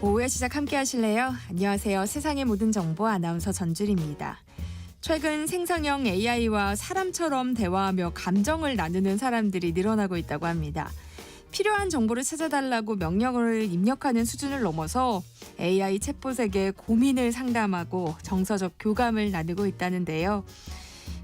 오후의 시작 함께 하실래요? 안녕하세요. 세상의 모든 정보 아나운서 전주리입니다. 최근 생성형 AI와 사람처럼 대화하며 감정을 나누는 사람들이 늘어나고 있다고 합니다. 필요한 정보를 찾아달라고 명령을 입력하는 수준을 넘어서 AI 챗봇에게 고민을 상담하고 정서적 교감을 나누고 있다는데요.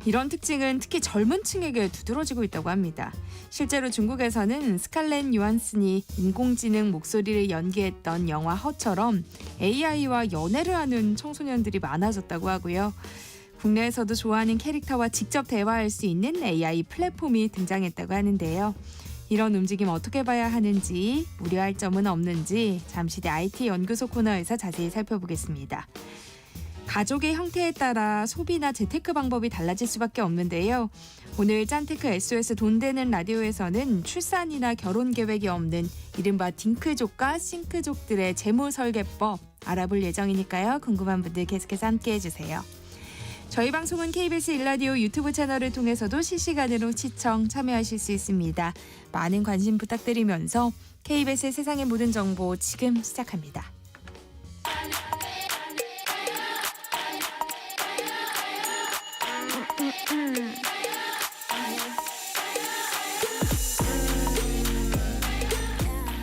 이런 특징은 특히 젊은 층에게 두드러지고 있다고 합니다. 실제로 중국에서는 스칼렛 요한슨이 인공지능 목소리를 연기했던 영화 허처럼 AI와 연애를 하는 청소년들이 많아졌다고 하고요. 국내에서도 좋아하는 캐릭터와 직접 대화할 수 있는 AI 플랫폼이 등장했다고 하는데요. 이런 움직임 어떻게 봐야 하는지, 우려할 점은 없는지 잠시 뒤 IT 연구소 코너에서 자세히 살펴보겠습니다. 가족의 형태에 따라 소비나 재테크 방법이 달라질 수밖에 없는데요. 오늘 짠테크 SOS 돈 되는 라디오에서는 출산이나 결혼 계획이 없는 이른바 딩크족과 싱크족들의 재무 설계법 알아볼 예정이니까요. 궁금한 분들 계속해서 함께해 주세요. 저희 방송은 KBS 1라디오 유튜브 채널을 통해서도 실시간으로 시청, 참여하실 수 있습니다. 많은 관심 부탁드리면서 KBS의 세상의 모든 정보 지금 시작합니다.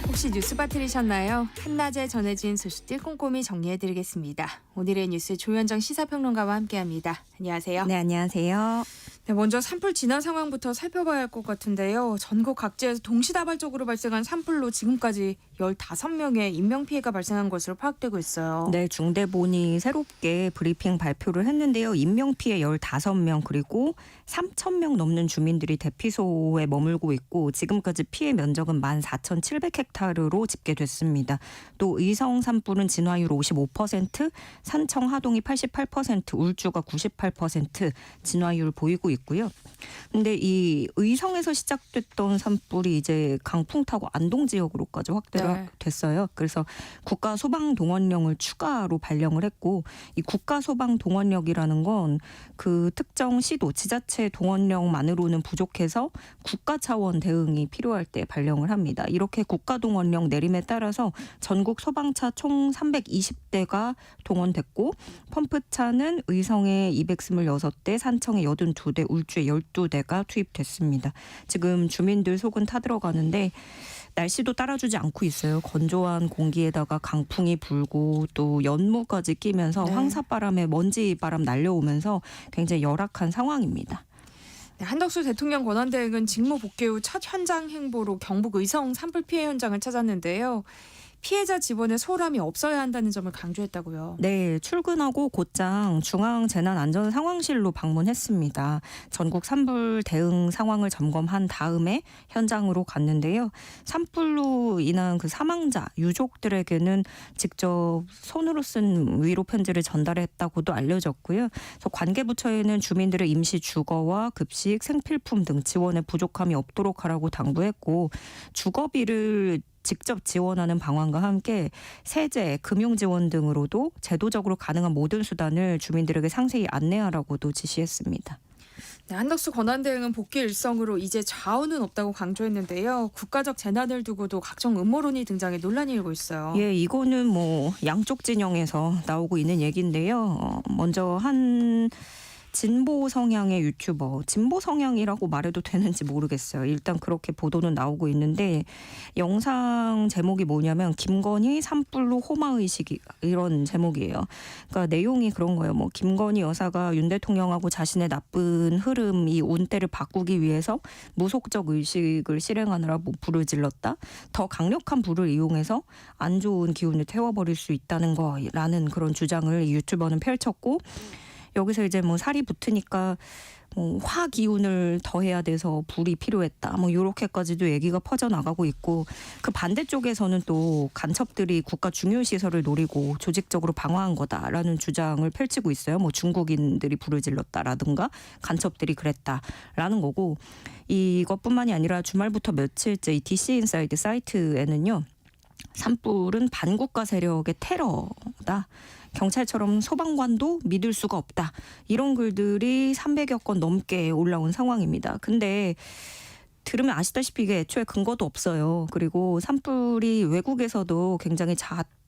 혹시 뉴스 빠뜨리셨나요? 한낮에 전해진 소식들 꼼꼼히 정리해드리겠습니다. 오늘의 뉴스 조현정 시사평론가와 함께합니다. 안녕하세요. 네, 안녕하세요. 네, 먼저 산불 진화 상황부터 살펴봐야 할 것 같은데요. 전국 각지에서 동시다발적으로 발생한 산불로 지금까지 15명의 인명피해가 발생한 것으로 파악되고 있어요. 네, 중대본이 새롭게 브리핑 발표를 했는데요. 인명피해 15명 그리고 3,000명 넘는 주민들이 대피소에 머물고 있고 지금까지 피해 면적은 14,700헥타르로 집계됐습니다. 또 의성 산불은 진화율 55%, 산청 하동이 88%, 울주가 98% 진화율 보이고 있고요. 근데 이 의성에서 시작됐던 산불이 이제 강풍 타고 안동 지역으로까지 확대가 됐어요. 그래서 국가소방동원령을 추가로 발령을 했고 이 국가소방동원령이라는 건 그 특정 시도 지자체 동원령만으로는 부족해서 국가 차원 대응이 필요할 때 발령을 합니다. 이렇게 국가동원령 내림에 따라서 전국 소방차 총 320대가 동원됐고 펌프차는 의성에 226대, 산청에 82대, 울주에 12대가 투입됐습니다. 지금 주민들 속은 타들어가는데 날씨도 따라주지 않고 있어요. 건조한 공기에다가 강풍이 불고 또 연무까지 끼면서 황사바람에 먼지바람 날려오면서 굉장히 열악한 상황입니다. 네, 한덕수 대통령 권한대행은 직무 복귀 후 첫 현장 행보로 경북 의성 산불 피해 현장을 찾았는데요. 피해자 집원에 소홀함이 없어야 한다는 점을 강조했다고요. 네, 출근하고 곧장 중앙재난안전상황실로 방문했습니다. 전국 산불 대응 상황을 점검한 다음에 현장으로 갔는데요. 산불로 인한 그 사망자 유족들에게는 직접 손으로 쓴 위로 편지를 전달했다고도 알려졌고요. 그래서 관계부처에는 주민들의 임시 주거와 급식, 생필품 등 지원에 부족함이 없도록 하라고 당부했고 주거비를 직접 지원하는 방안과 함께 세제, 금융 지원 등으로도 제도적으로 가능한 모든 수단을 주민들에게 상세히 안내하라고도 지시했습니다. 네, 한덕수 권한대행은 복귀 일성으로 이제 좌우는 없다고 강조했는데요. 국가적 재난을 두고도 각종 음모론이 등장해 논란이 일고 있어요. 예, 이거는 뭐 양쪽 진영에서 나오고 있는 얘기인데요. 먼저 한 진보 성향의 유튜버, 진보 성향이라고 말해도 되는지 모르겠어요. 일단 그렇게 보도는 나오고 있는데 영상 제목이 뭐냐면 김건희 산불로 호마의식이 이런 제목이에요. 그러니까 내용이 그런 거예요. 뭐 김건희 여사가 윤 대통령하고 자신의 나쁜 흐름, 이 운대를 바꾸기 위해서 무속적 의식을 실행하느라 뭐 불을 질렀다. 더 강력한 불을 이용해서 안 좋은 기운을 태워버릴 수 있다는 거라는 그런 주장을 이 유튜버는 펼쳤고 여기서 이제 뭐 살이 붙으니까 뭐 화 기운을 더해야 돼서 불이 필요했다. 뭐 이렇게까지도 얘기가 퍼져나가고 있고 그 반대쪽에서는 또 간첩들이 국가 중요 시설을 노리고 조직적으로 방어한 거다라는 주장을 펼치고 있어요. 뭐 중국인들이 불을 질렀다라든가 간첩들이 그랬다라는 거고 이것뿐만이 아니라 주말부터 며칠째 이 DC 인사이드 사이트에는요. 산불은 반국가 세력의 테러다. 경찰처럼 소방관도 믿을 수가 없다. 이런 글들이 300여 건 넘게 올라온 상황입니다. 근데 들으면 아시다시피 이게 애초에 근거도 없어요. 그리고 산불이 외국에서도 굉장히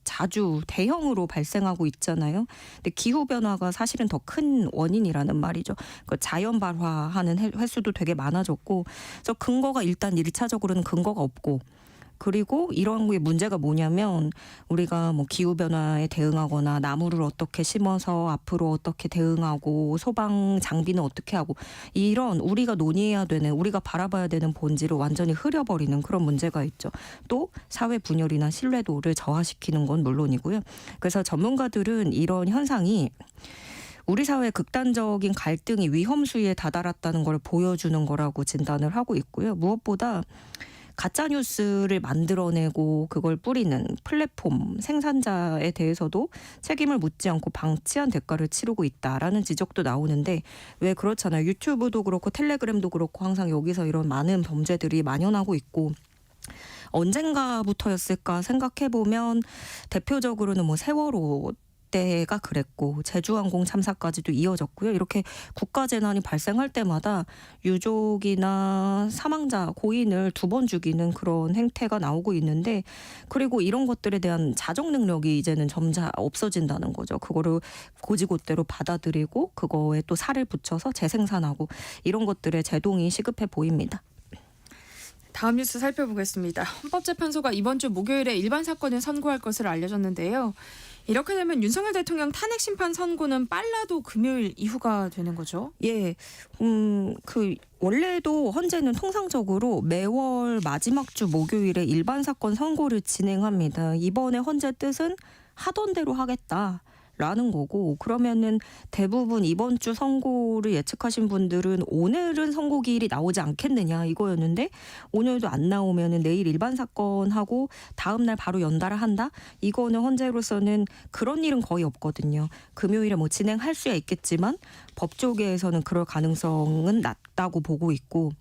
자주 대형으로 발생하고 있잖아요. 근데 기후 변화가 사실은 더 큰 원인이라는 말이죠. 그 자연 발화하는 횟수도 되게 많아졌고, 그래서 근거가 일단 1차적으로는 근거가 없고. 그리고 이런 게 문제가 뭐냐면 우리가 뭐 기후 변화에 대응하거나 나무를 어떻게 심어서 앞으로 어떻게 대응하고 소방 장비는 어떻게 하고 이런 우리가 논의해야 되는 우리가 바라봐야 되는 본질을 완전히 흐려버리는 그런 문제가 있죠. 또 사회 분열이나 신뢰도를 저하시키는 건 물론이고요. 그래서 전문가들은 이런 현상이 우리 사회의 극단적인 갈등이 위험 수위에 다다랐다는 걸 보여주는 거라고 진단을 하고 있고요. 무엇보다 가짜 뉴스를 만들어내고 그걸 뿌리는 플랫폼 생산자에 대해서도 책임을 묻지 않고 방치한 대가를 치르고 있다라는 지적도 나오는데 왜 그렇잖아요. 유튜브도 그렇고 텔레그램도 그렇고 항상 여기서 이런 많은 범죄들이 만연하고 있고 언젠가부터였을까 생각해보면 대표적으로는 뭐 세월호 때가 그랬고 제주항공 참사까지도 이어졌고요. 이렇게 국가재난이 발생할 때마다 유족이나 사망자 고인을 2번 죽이는 그런 행태가 나오고 있는데 그리고 이런 것들에 대한 자정 능력이 이제는 점차 없어진다는 거죠. 그거를 고지고대로 받아들이고 그거에 또 살을 붙여서 재생산하고 이런 것들에 제동이 시급해 보입니다. 다음 뉴스 살펴보겠습니다. 헌법재판소가 이번 주 목요일에 일반 사건을 선고할 것으로 알려졌는데요. 이렇게 되면 윤석열 대통령 탄핵 심판 선고는 빨라도 금요일 이후가 되는 거죠? 예, 원래도 헌재는 통상적으로 매월 마지막 주 목요일에 일반 사건 선고를 진행합니다. 이번에 헌재 뜻은 하던 대로 하겠다. 라는 거고 그러면은 대부분 이번 주 선고를 예측하신 분들은 오늘은 선고 기일이 나오지 않겠느냐 이거였는데 오늘도 안 나오면은 내일 일반 사건하고 다음 날 바로 연달아 한다 이거는 헌재로서는 그런 일은 거의 없거든요. 금요일에 뭐 진행할 수야 있겠지만 법조계에서는 그럴 가능성은 낮다고 보고 있고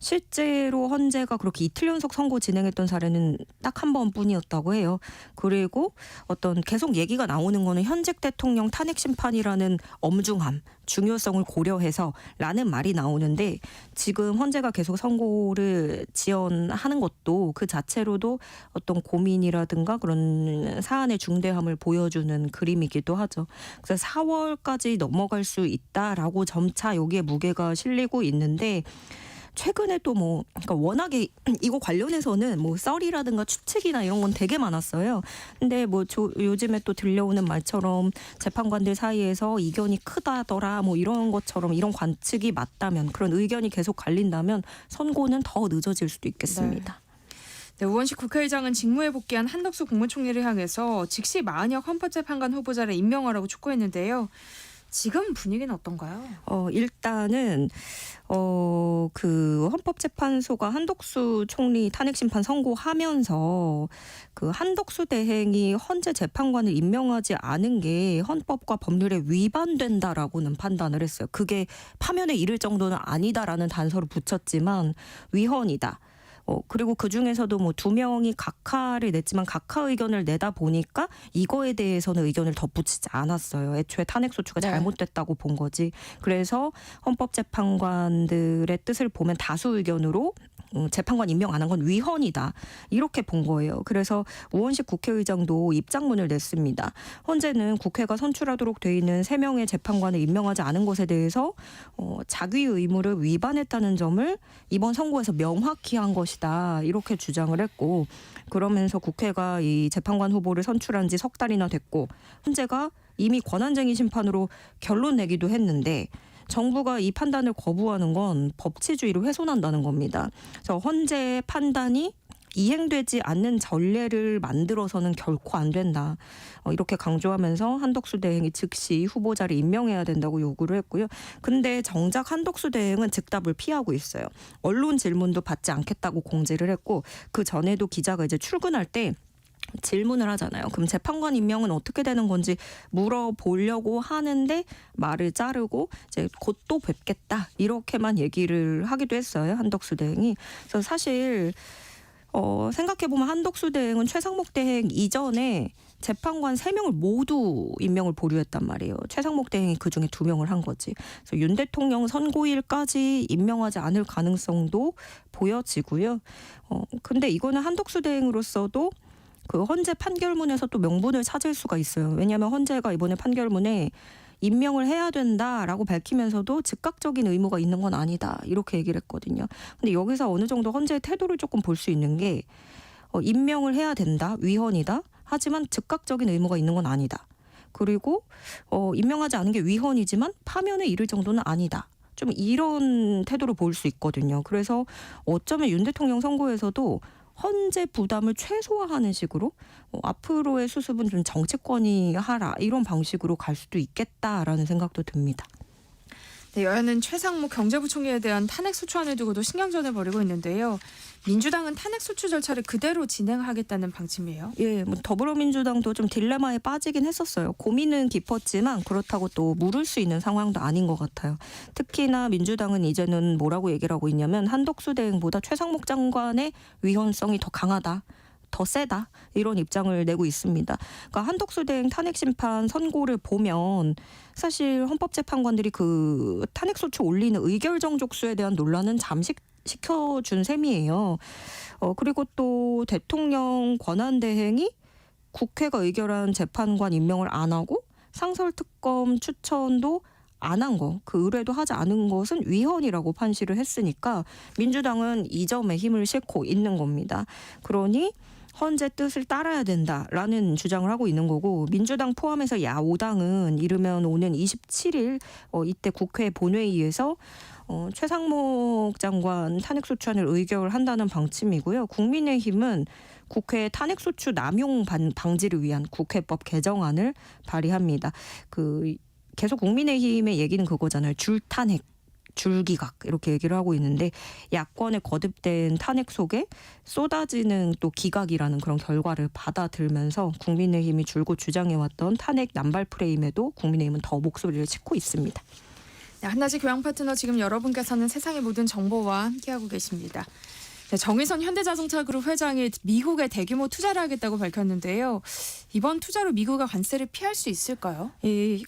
실제로 헌재가 그렇게 이틀 연속 선고 진행했던 사례는 딱 한 번뿐이었다고 해요. 그리고 어떤 계속 얘기가 나오는 거는 현직 대통령 탄핵 심판이라는 엄중함, 중요성을 고려해서 라는 말이 나오는데 지금 헌재가 계속 선고를 지연하는 것도 그 자체로도 어떤 고민이라든가 그런 사안의 중대함을 보여주는 그림이기도 하죠. 그래서 4월까지 넘어갈 수 있다라고 점차 여기에 무게가 실리고 있는데 최근에 또 그러니까 워낙에 이거 관련해서는 뭐 썰이라든가 추측이나 이런 건 되게 많았어요. 근데 요즘에 또 들려오는 말처럼 재판관들 사이에서 이견이 크다더라 뭐 이런 것처럼 이런 관측이 맞다면 그런 의견이 계속 갈린다면 선고는 더 늦어질 수도 있겠습니다. 네, 우원식 국회의장은 직무에 복귀한 한덕수 국무총리를 향해서 즉시 마은혁 헌법재판관 후보자를 임명하라고 촉구했는데요. 지금 분위기는 어떤가요? 일단은 그 헌법재판소가 한덕수 총리 탄핵 심판 선고하면서 그 한덕수 대행이 헌재 재판관을 임명하지 않은 게 헌법과 법률에 위반된다라고는 판단을 했어요. 그게 파면에 이를 정도는 아니다라는 단서를 붙였지만 위헌이다. 그리고 그중에서도 2명이 각하를 냈지만 각하 의견을 내다 보니까 이거에 대해서는 의견을 덧붙이지 않았어요. 애초에 탄핵소추가 잘못됐다고 본 거지. 그래서 헌법재판관들의 뜻을 보면 다수 의견으로 재판관 임명 안 한 건 위헌이다. 이렇게 본 거예요. 그래서 우원식 국회의장도 입장문을 냈습니다. 헌재는 국회가 선출하도록 돼 있는 3명의 재판관을 임명하지 않은 것에 대해서 자기 의무를 위반했다는 점을 이번 선고에서 명확히 한 것이다. 이렇게 주장을 했고 그러면서 국회가 이 재판관 후보를 선출한 지 석 달이나 됐고 헌재가 이미 권한쟁의 심판으로 결론 내기도 했는데 정부가 이 판단을 거부하는 건 법치주의를 훼손한다는 겁니다. 그래서 헌재의 판단이 이행되지 않는 전례를 만들어서는 결코 안 된다. 이렇게 강조하면서 한덕수 대행이 즉시 후보자를 임명해야 된다고 요구를 했고요. 근데 정작 한덕수 대행은 즉답을 피하고 있어요. 언론 질문도 받지 않겠다고 공지를 했고 그 전에도 기자가 이제 출근할 때 질문을 하잖아요. 그럼 재판관 임명은 어떻게 되는 건지 물어보려고 하는데 말을 자르고 이제 곧 또 뵙겠다 이렇게만 얘기를 하기도 했어요. 한덕수 대행이. 그래서 사실 생각해보면 한덕수 대행은 최상목 대행 이전에 재판관 3명을 모두 임명을 보류했단 말이에요. 최상목 대행이 그중에 2명을 한 거지. 그래서 윤 대통령 선고일까지 임명하지 않을 가능성도 보여지고요. 근데 이거는 한덕수 대행으로서도 그 헌재 판결문에서 또 명분을 찾을 수가 있어요. 왜냐하면 헌재가 이번에 판결문에 임명을 해야 된다라고 밝히면서도 즉각적인 의무가 있는 건 아니다. 이렇게 얘기를 했거든요. 근데 여기서 어느 정도 헌재의 태도를 조금 볼 수 있는 게 임명을 해야 된다. 위헌이다. 하지만 즉각적인 의무가 있는 건 아니다. 그리고 임명하지 않은 게 위헌이지만 파면에 이를 정도는 아니다. 좀 이런 태도로 볼 수 있거든요. 그래서 어쩌면 윤 대통령 선고에서도 헌재 부담을 최소화하는 식으로 앞으로의 수습은 좀 정치권이 하라 이런 방식으로 갈 수도 있겠다라는 생각도 듭니다. 네, 여야는 최상목 경제부총리에 대한 탄핵 소추안을 두고도 신경전을 벌이고 있는데요. 민주당은 탄핵 소추 절차를 그대로 진행하겠다는 방침이에요. 예, 뭐 더불어민주당도 좀 딜레마에 빠지긴 했었어요. 고민은 깊었지만 그렇다고 또 물을 수 있는 상황도 아닌 것 같아요. 특히나 민주당은 이제는 뭐라고 얘기를 하고 있냐면 한덕수 대행보다 최상목 장관의 위헌성이 더 강하다. 더 세다 이런 입장을 내고 있습니다. 그러니까 한덕수 대행 탄핵 심판 선고를 보면 사실 헌법재판관들이 그 탄핵소추 올리는 의결정족수에 대한 논란은 잠식시켜준 셈이에요. 그리고 또 대통령 권한대행이 국회가 의결한 재판관 임명을 안 하고 상설특검 추천도 안 한 거, 그 의뢰도 하지 않은 것은 위헌이라고 판시를 했으니까 민주당은 이 점에 힘을 싣고 있는 겁니다. 그러니 헌재 뜻을 따라야 된다라는 주장을 하고 있는 거고 민주당 포함해서 야5당은 이르면 오는 27일 이때 국회 본회의에서 최상목 장관 탄핵소추안을 의결한다는 방침이고요. 국민의힘은 국회 탄핵소추 남용 방지를 위한 국회법 개정안을 발의합니다. 계속 국민의힘의 얘기는 그거잖아요. 줄탄핵. 줄기각 이렇게 얘기를 하고 있는데 야권의 거듭된 탄핵 속에 쏟아지는 또 기각이라는 그런 결과를 받아들면서 국민의힘이 줄곧 주장해왔던 탄핵 남발 프레임에도 국민의힘은 더 목소리를 치고 있습니다. 네, 한낮의 교양 파트너 지금 여러분께서는 세상의 모든 정보와 함께하고 계십니다. 네, 정의선 현대자동차그룹 회장이 미국에 대규모 투자를 하겠다고 밝혔는데요. 이번 투자로 미국의 관세를 피할 수 있을까요?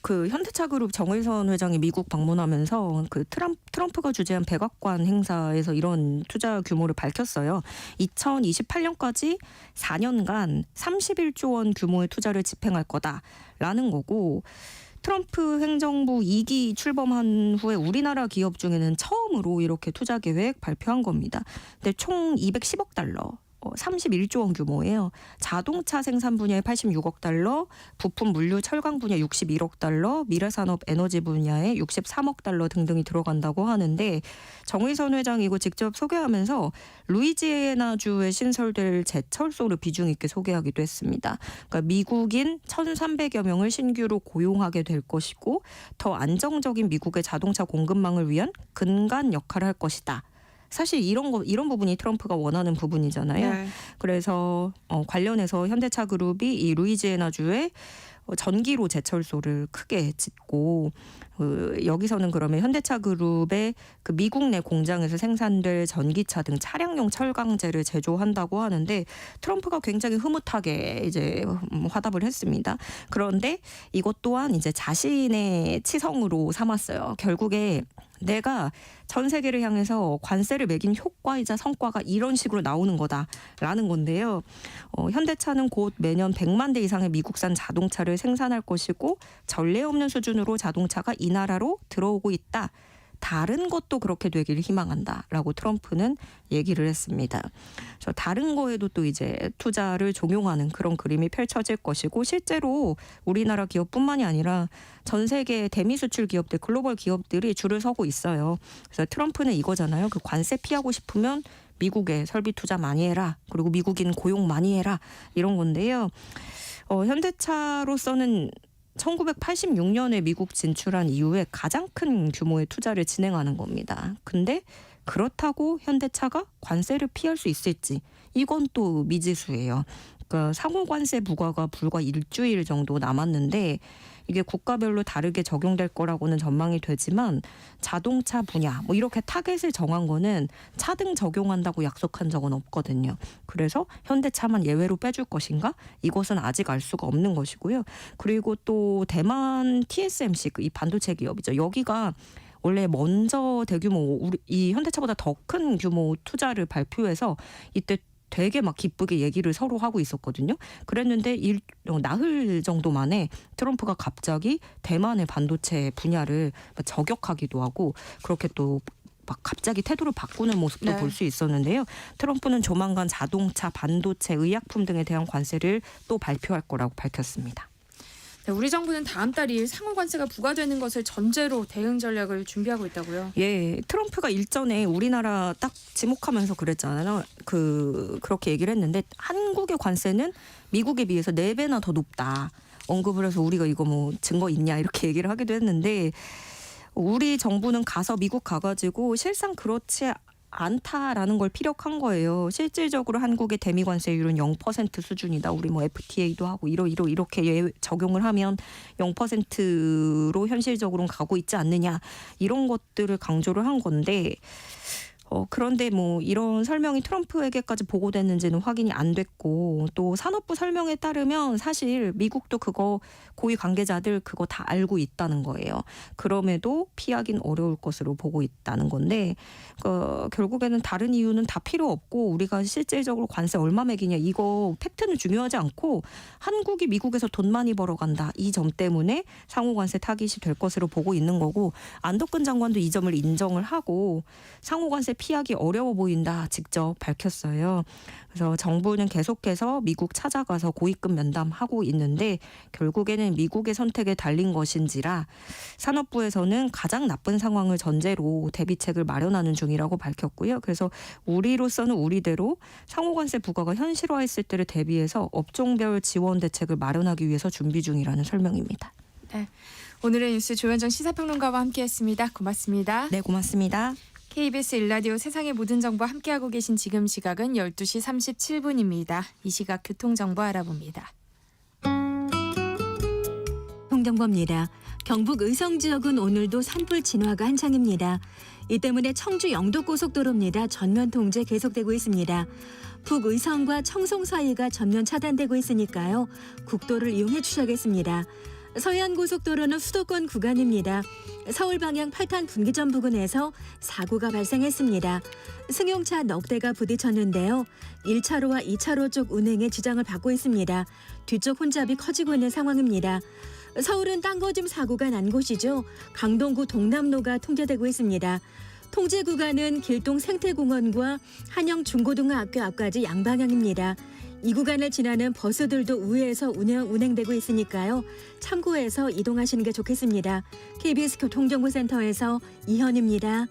그 현대차그룹 정의선 회장이 미국 방문하면서 그 트럼프가 주재한 백악관 행사에서 이런 투자 규모를 밝혔어요. 2028년까지 4년간 31조 원 규모의 투자를 집행할 거다라는 거고 트럼프 행정부 2기 출범한 후에 우리나라 기업 중에는 처음으로 이렇게 투자 계획 발표한 겁니다. 근데 총 210억 달러. 31조 원 규모예요. 자동차 생산 분야에 86억 달러, 부품 물류 철강 분야 61억 달러, 미래산업 에너지 분야에 63억 달러 등등이 들어간다고 하는데 정의선 회장이 이거 직접 소개하면서 루이지애나주에 신설될 제철소를 비중 있게 소개하기도 했습니다. 그러니까 미국인 1,300여 명을 신규로 고용하게 될 것이고 더 안정적인 미국의 자동차 공급망을 위한 근간 역할을 할 것이다. 사실 이런 부분이 트럼프가 원하는 부분이잖아요. 네. 그래서 관련해서 현대차그룹이 이 루이지애나주에 전기로 제철소를 크게 짓고 여기서는 그러면 현대차그룹의 그 미국 내 공장에서 생산될 전기차 등 차량용 철강제를 제조한다고 하는데 트럼프가 굉장히 흐뭇하게 이제 화답을 했습니다. 그런데 이것 또한 이제 자신의 치성으로 삼았어요. 결국에 내가 전 세계를 향해서 관세를 매긴 효과이자 성과가 이런 식으로 나오는 거다라는 건데요. 현대차는 곧 매년 100만 대 이상의 미국산 자동차를 생산할 것이고 전례 없는 수준으로 자동차가 이 나라로 들어오고 있다. 다른 것도 그렇게 되기를 희망한다라고 트럼프는 얘기를 했습니다. 저 다른 거에도 또 이제 투자를 종용하는 그런 그림이 펼쳐질 것이고 실제로 우리나라 기업뿐만이 아니라 전 세계 대미 수출 기업들, 글로벌 기업들이 줄을 서고 있어요. 그래서 트럼프는 이거잖아요. 그 관세 피하고 싶으면 미국에 설비 투자 많이 해라. 그리고 미국인 고용 많이 해라. 이런 건데요. 현대차로서는 1986년에 미국 진출한 이후에 가장 큰 규모의 투자를 진행하는 겁니다. 근데 그렇다고 현대차가 관세를 피할 수 있을지 이건 또 미지수예요. 그러니까 상호관세 부과가 불과 일주일 정도 남았는데 이게 국가별로 다르게 적용될 거라고는 전망이 되지만 자동차 분야 뭐 이렇게 타겟을 정한 거는 차등 적용한다고 약속한 적은 없거든요. 그래서 현대차만 예외로 빼줄 것인가? 이것은 아직 알 수가 없는 것이고요. 그리고 또 대만 TSMC 이 반도체 기업이죠. 여기가 원래 먼저 대규모 이 현대차보다 더 큰 규모 투자를 발표해서 이때 되게 막 기쁘게 얘기를 서로 하고 있었거든요. 그랬는데 나흘 정도 만에 트럼프가 갑자기 대만의 반도체 분야를 저격하기도 하고 그렇게 또 막 갑자기 태도를 바꾸는 모습도 네. 볼 수 있었는데요. 트럼프는 조만간 자동차, 반도체, 의약품 등에 대한 관세를 또 발표할 거라고 밝혔습니다. 네, 우리 정부는 다음 달 2일 상호관세가 부과되는 것을 전제로 대응 전략을 준비하고 있다고요. 예, 트럼프가 일전에 우리나라 딱 지목하면서 그랬잖아요. 그렇게 얘기를 했는데 한국의 관세는 미국에 비해서 4배나 더 높다. 언급을 해서 우리가 이거 뭐 증거 있냐 이렇게 얘기를 하기도 했는데 우리 정부는 미국 가가지고 실상 그렇지 않다라는 걸 피력한 거예요. 실질적으로 한국의 대미 관세율은 0% 수준이다. 우리 뭐 FTA도 하고 이렇게 적용을 하면 0%로 현실적으로는 가고 있지 않느냐 이런 것들을 강조를 한 건데 그런데 뭐 이런 설명이 트럼프에게까지 보고됐는지는 확인이 안 됐고 또 산업부 설명에 따르면 사실 미국도 그거 고위 관계자들 그거 다 알고 있다는 거예요. 그럼에도 피하긴 어려울 것으로 보고 있다는 건데 결국에는 다른 이유는 다 필요 없고 우리가 실질적으로 관세 얼마 매기냐 이거 팩트는 중요하지 않고 한국이 미국에서 돈 많이 벌어간다. 이 점 때문에 상호관세 타깃이 될 것으로 보고 있는 거고 안덕근 장관도 이 점을 인정을 하고 상호관세 피하기 어려워 보인다 직접 밝혔어요. 그래서 정부는 계속해서 미국 찾아가서 고위급 면담하고 있는데 결국에는 미국의 선택에 달린 것인지라 산업부에서는 가장 나쁜 상황을 전제로 대비책을 마련하는 중이라고 밝혔고요. 그래서 우리로서는 우리대로 상호관세 부과가 현실화했을 때를 대비해서 업종별 지원 대책을 마련하기 위해서 준비 중이라는 설명입니다. 네, 오늘의 뉴스 조현정 시사평론가와 함께했습니다. 고맙습니다. 네, 고맙습니다. KBS 1라디오 세상의 모든 정보 함께하고 계신 지금 시각은 12시 37분입니다. 이 시각 교통정보 알아봅니다. 홍정보입니다. 경북 의성 지역은 오늘도 산불 진화가 한창입니다. 이 때문에 청주 영도고속도로입니다. 전면 통제 계속되고 있습니다. 북의성과 청송 사이가 전면 차단되고 있으니까요. 국도를 이용해 주셔야겠습니다. 서해안고속도로는 수도권 구간입니다. 서울 방향 8탄 분기점 부근에서 사고가 발생했습니다. 승용차 넉 대가 부딪혔는데요. 1차로와 2차로 쪽 운행에 지장을 받고 있습니다. 뒤쪽 혼잡이 커지고 있는 상황입니다. 서울은 땅거즘 사고가 난 곳이죠. 강동구 동남로가 통제되고 있습니다. 통제 구간은 길동 생태공원과 한영 중고등학교 앞까지 양방향입니다. 이 구간을 지나는 버스들도 우회해서 운행되고 있으니까요. 참고해서 이동하시는 게 좋겠습니다. KBS 교통정보센터에서 이현입니다.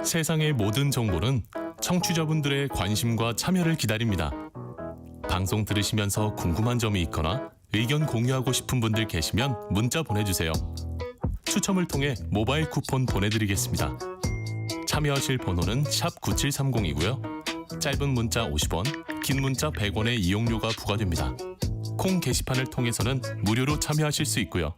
세상의 모든 정보는 청취자분들의 관심과 참여를 기다립니다. 방송 들으시면서 궁금한 점이 있거나 의견 공유하고 싶은 분들 계시면 문자 보내주세요. 추첨을 통해 모바일 쿠폰 보내드리겠습니다. 참여하실 번호는 샵 9730이고요. 짧은 문자 50원, 긴 문자 100원의 이용료가 부과됩니다. 콩 게시판을 통해서는 무료로 참여하실 수 있고요.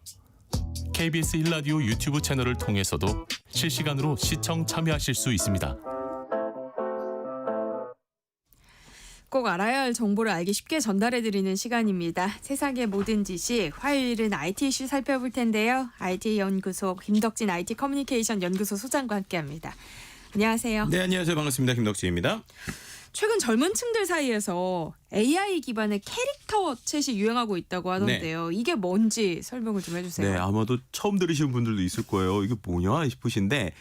KBS 1라디오 유튜브 채널을 통해서도 실시간으로 시청 참여하실 수 있습니다. 꼭 알아야 할 정보를 알기 쉽게 전달해드리는 시간입니다. 세상의 모든 지식, 화요일은 IT 이슈 살펴볼 텐데요. IT 연구소 김덕진 IT 커뮤니케이션 연구소 소장과 함께합니다. 안녕하세요. 네, 안녕하세요. 반갑습니다. 김덕진입니다. 최근 젊은 층들 사이에서 AI 기반의 캐릭터 챗이 유행하고 있다고 하던데요. 이게 뭔지 설명을 좀 해주세요. 네, 아마도 처음 들으시는 분들도 있을 거예요. 이게 뭐냐 싶으신데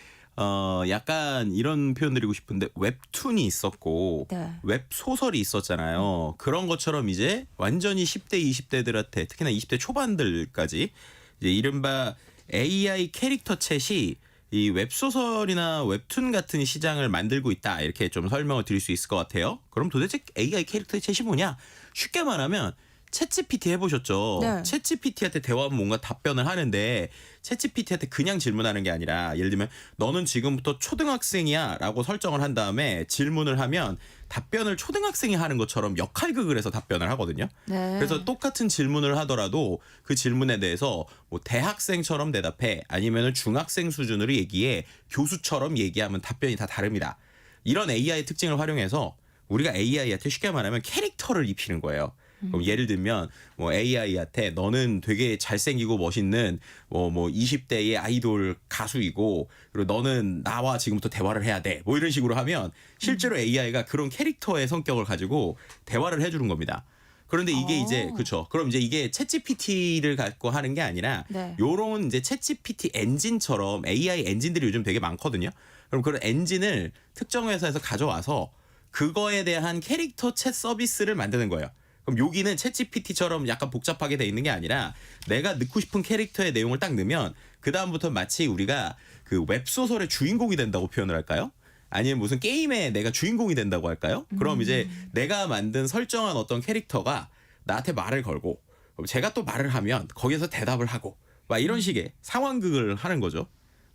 약간 이런 표현 드리고 싶은데 웹툰이 있었고 네. 웹소설이 있었잖아요. 그런 것처럼 이제 완전히 10대, 20대들한테 특히나 20대 초반들까지 이제 이른바 AI 캐릭터 챗이 이 웹소설이나 웹툰 같은 시장을 만들고 있다. 이렇게 좀 설명을 드릴 수 있을 것 같아요. 그럼 도대체 AI 캐릭터 챗이 뭐냐? 쉽게 말하면 챗GPT 해보셨죠? 네. 챗GPT한테 대화하면 뭔가 답변을 하는데 챗GPT한테 그냥 질문하는 게 아니라 예를 들면 너는 지금부터 초등학생이야 라고 설정을 한 다음에 질문을 하면 답변을 초등학생이 하는 것처럼 역할극을 해서 답변을 하거든요. 네. 그래서 똑같은 질문을 하더라도 그 질문에 대해서 뭐 대학생처럼 대답해 아니면 중학생 수준으로 얘기해 교수처럼 얘기하면 답변이 다 다릅니다. 이런 AI 특징을 활용해서 우리가 AI한테 쉽게 말하면 캐릭터를 입히는 거예요. 그럼 예를 들면 뭐 AI한테 너는 되게 잘생기고 멋있는 뭐 20대의 아이돌 가수이고 그리고 너는 나와 지금부터 대화를 해야 돼. 뭐 이런 식으로 하면 실제로 AI가 그런 캐릭터의 성격을 가지고 대화를 해주는 겁니다. 그런데 이게 이제 그렇죠. 그럼 이제 이게 챗GPT를 갖고 하는 게 아니라 네. 요런 이제 챗GPT 엔진처럼 AI 엔진들이 요즘 되게 많거든요. 그럼 그런 엔진을 특정 회사에서 가져와서 그거에 대한 캐릭터 챗 서비스를 만드는 거예요. 그럼 여기는 챗GPT처럼 약간 복잡하게 돼 있는 게 아니라 내가 넣고 싶은 캐릭터의 내용을 딱 넣으면 그 다음부터 마치 우리가 그 웹소설의 주인공이 된다고 표현을 할까요? 아니면 무슨 게임에 내가 주인공이 된다고 할까요? 그럼 이제 내가 만든 설정한 어떤 캐릭터가 나한테 말을 걸고 그럼 제가 또 말을 하면 거기서 대답을 하고 막 이런 식의 상황극을 하는 거죠.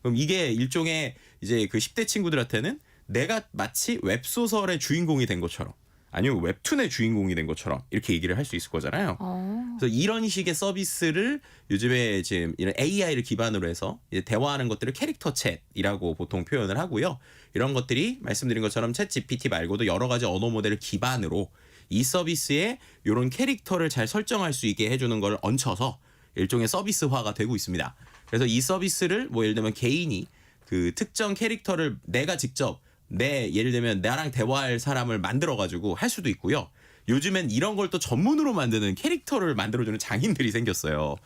그럼 이게 일종의 이제 그 10대 친구들한테는 내가 마치 웹소설의 주인공이 된 것처럼 아니면 웹툰의 주인공이 된 것처럼 이렇게 얘기를 할 수 있을 거잖아요. 그래서 이런 식의 서비스를 요즘에 지금 이런 AI를 기반으로 해서 이제 대화하는 것들을 캐릭터 챗이라고 보통 표현을 하고요. 이런 것들이 말씀드린 것처럼 챗 GPT 말고도 여러 가지 언어 모델을 기반으로 이 서비스에 이런 캐릭터를 잘 설정할 수 있게 해주는 걸 얹혀서 일종의 서비스화가 되고 있습니다. 그래서 이 서비스를 뭐 예를 들면 개인이 그 특정 캐릭터를 내가 직접 예를 들면 나랑 대화할 사람을 만들어가지고 할 수도 있고요. 요즘엔 이런 걸 또 전문으로 만드는 캐릭터를 만들어주는 장인들이 생겼어요.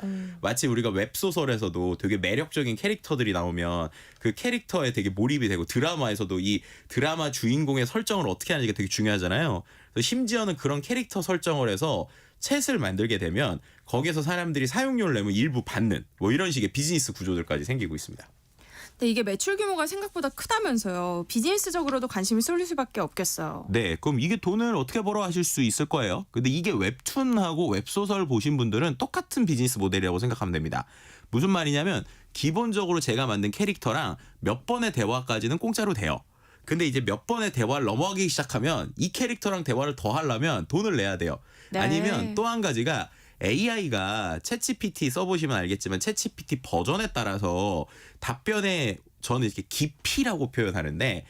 마치 우리가 웹소설에서도 되게 매력적인 캐릭터들이 나오면 그 캐릭터에 되게 몰입이 되고 드라마에서도 이 드라마 주인공의 설정을 어떻게 하는지가 되게 중요하잖아요. 그래서 심지어는 그런 캐릭터 설정을 해서 챗을 만들게 되면 거기에서 사람들이 사용료를 내면 일부 받는 뭐 이런 식의 비즈니스 구조들까지 생기고 있습니다. 근데 이게 매출 규모가 생각보다 크다면서요. 비즈니스적으로도 관심이 쏠릴 수밖에 없겠어요. 네, 그럼 이게 돈을 어떻게 벌어 하실 수 있을 거예요. 근데 이게 웹툰하고 웹소설 보신 분들은 똑같은 비즈니스 모델이라고 생각하면 됩니다. 무슨 말이냐면 기본적으로 제가 만든 캐릭터랑 몇 번의 대화까지는 공짜로 돼요. 근데 이제 몇 번의 대화를 넘어가기 시작하면 이 캐릭터랑 대화를 더 하려면 돈을 내야 돼요. 네. 아니면 또 한 가지가 AI가 챗GPT 써보시면 알겠지만 챗GPT 버전에 따라서 답변에 저는 이렇게 깊이라고 표현하는데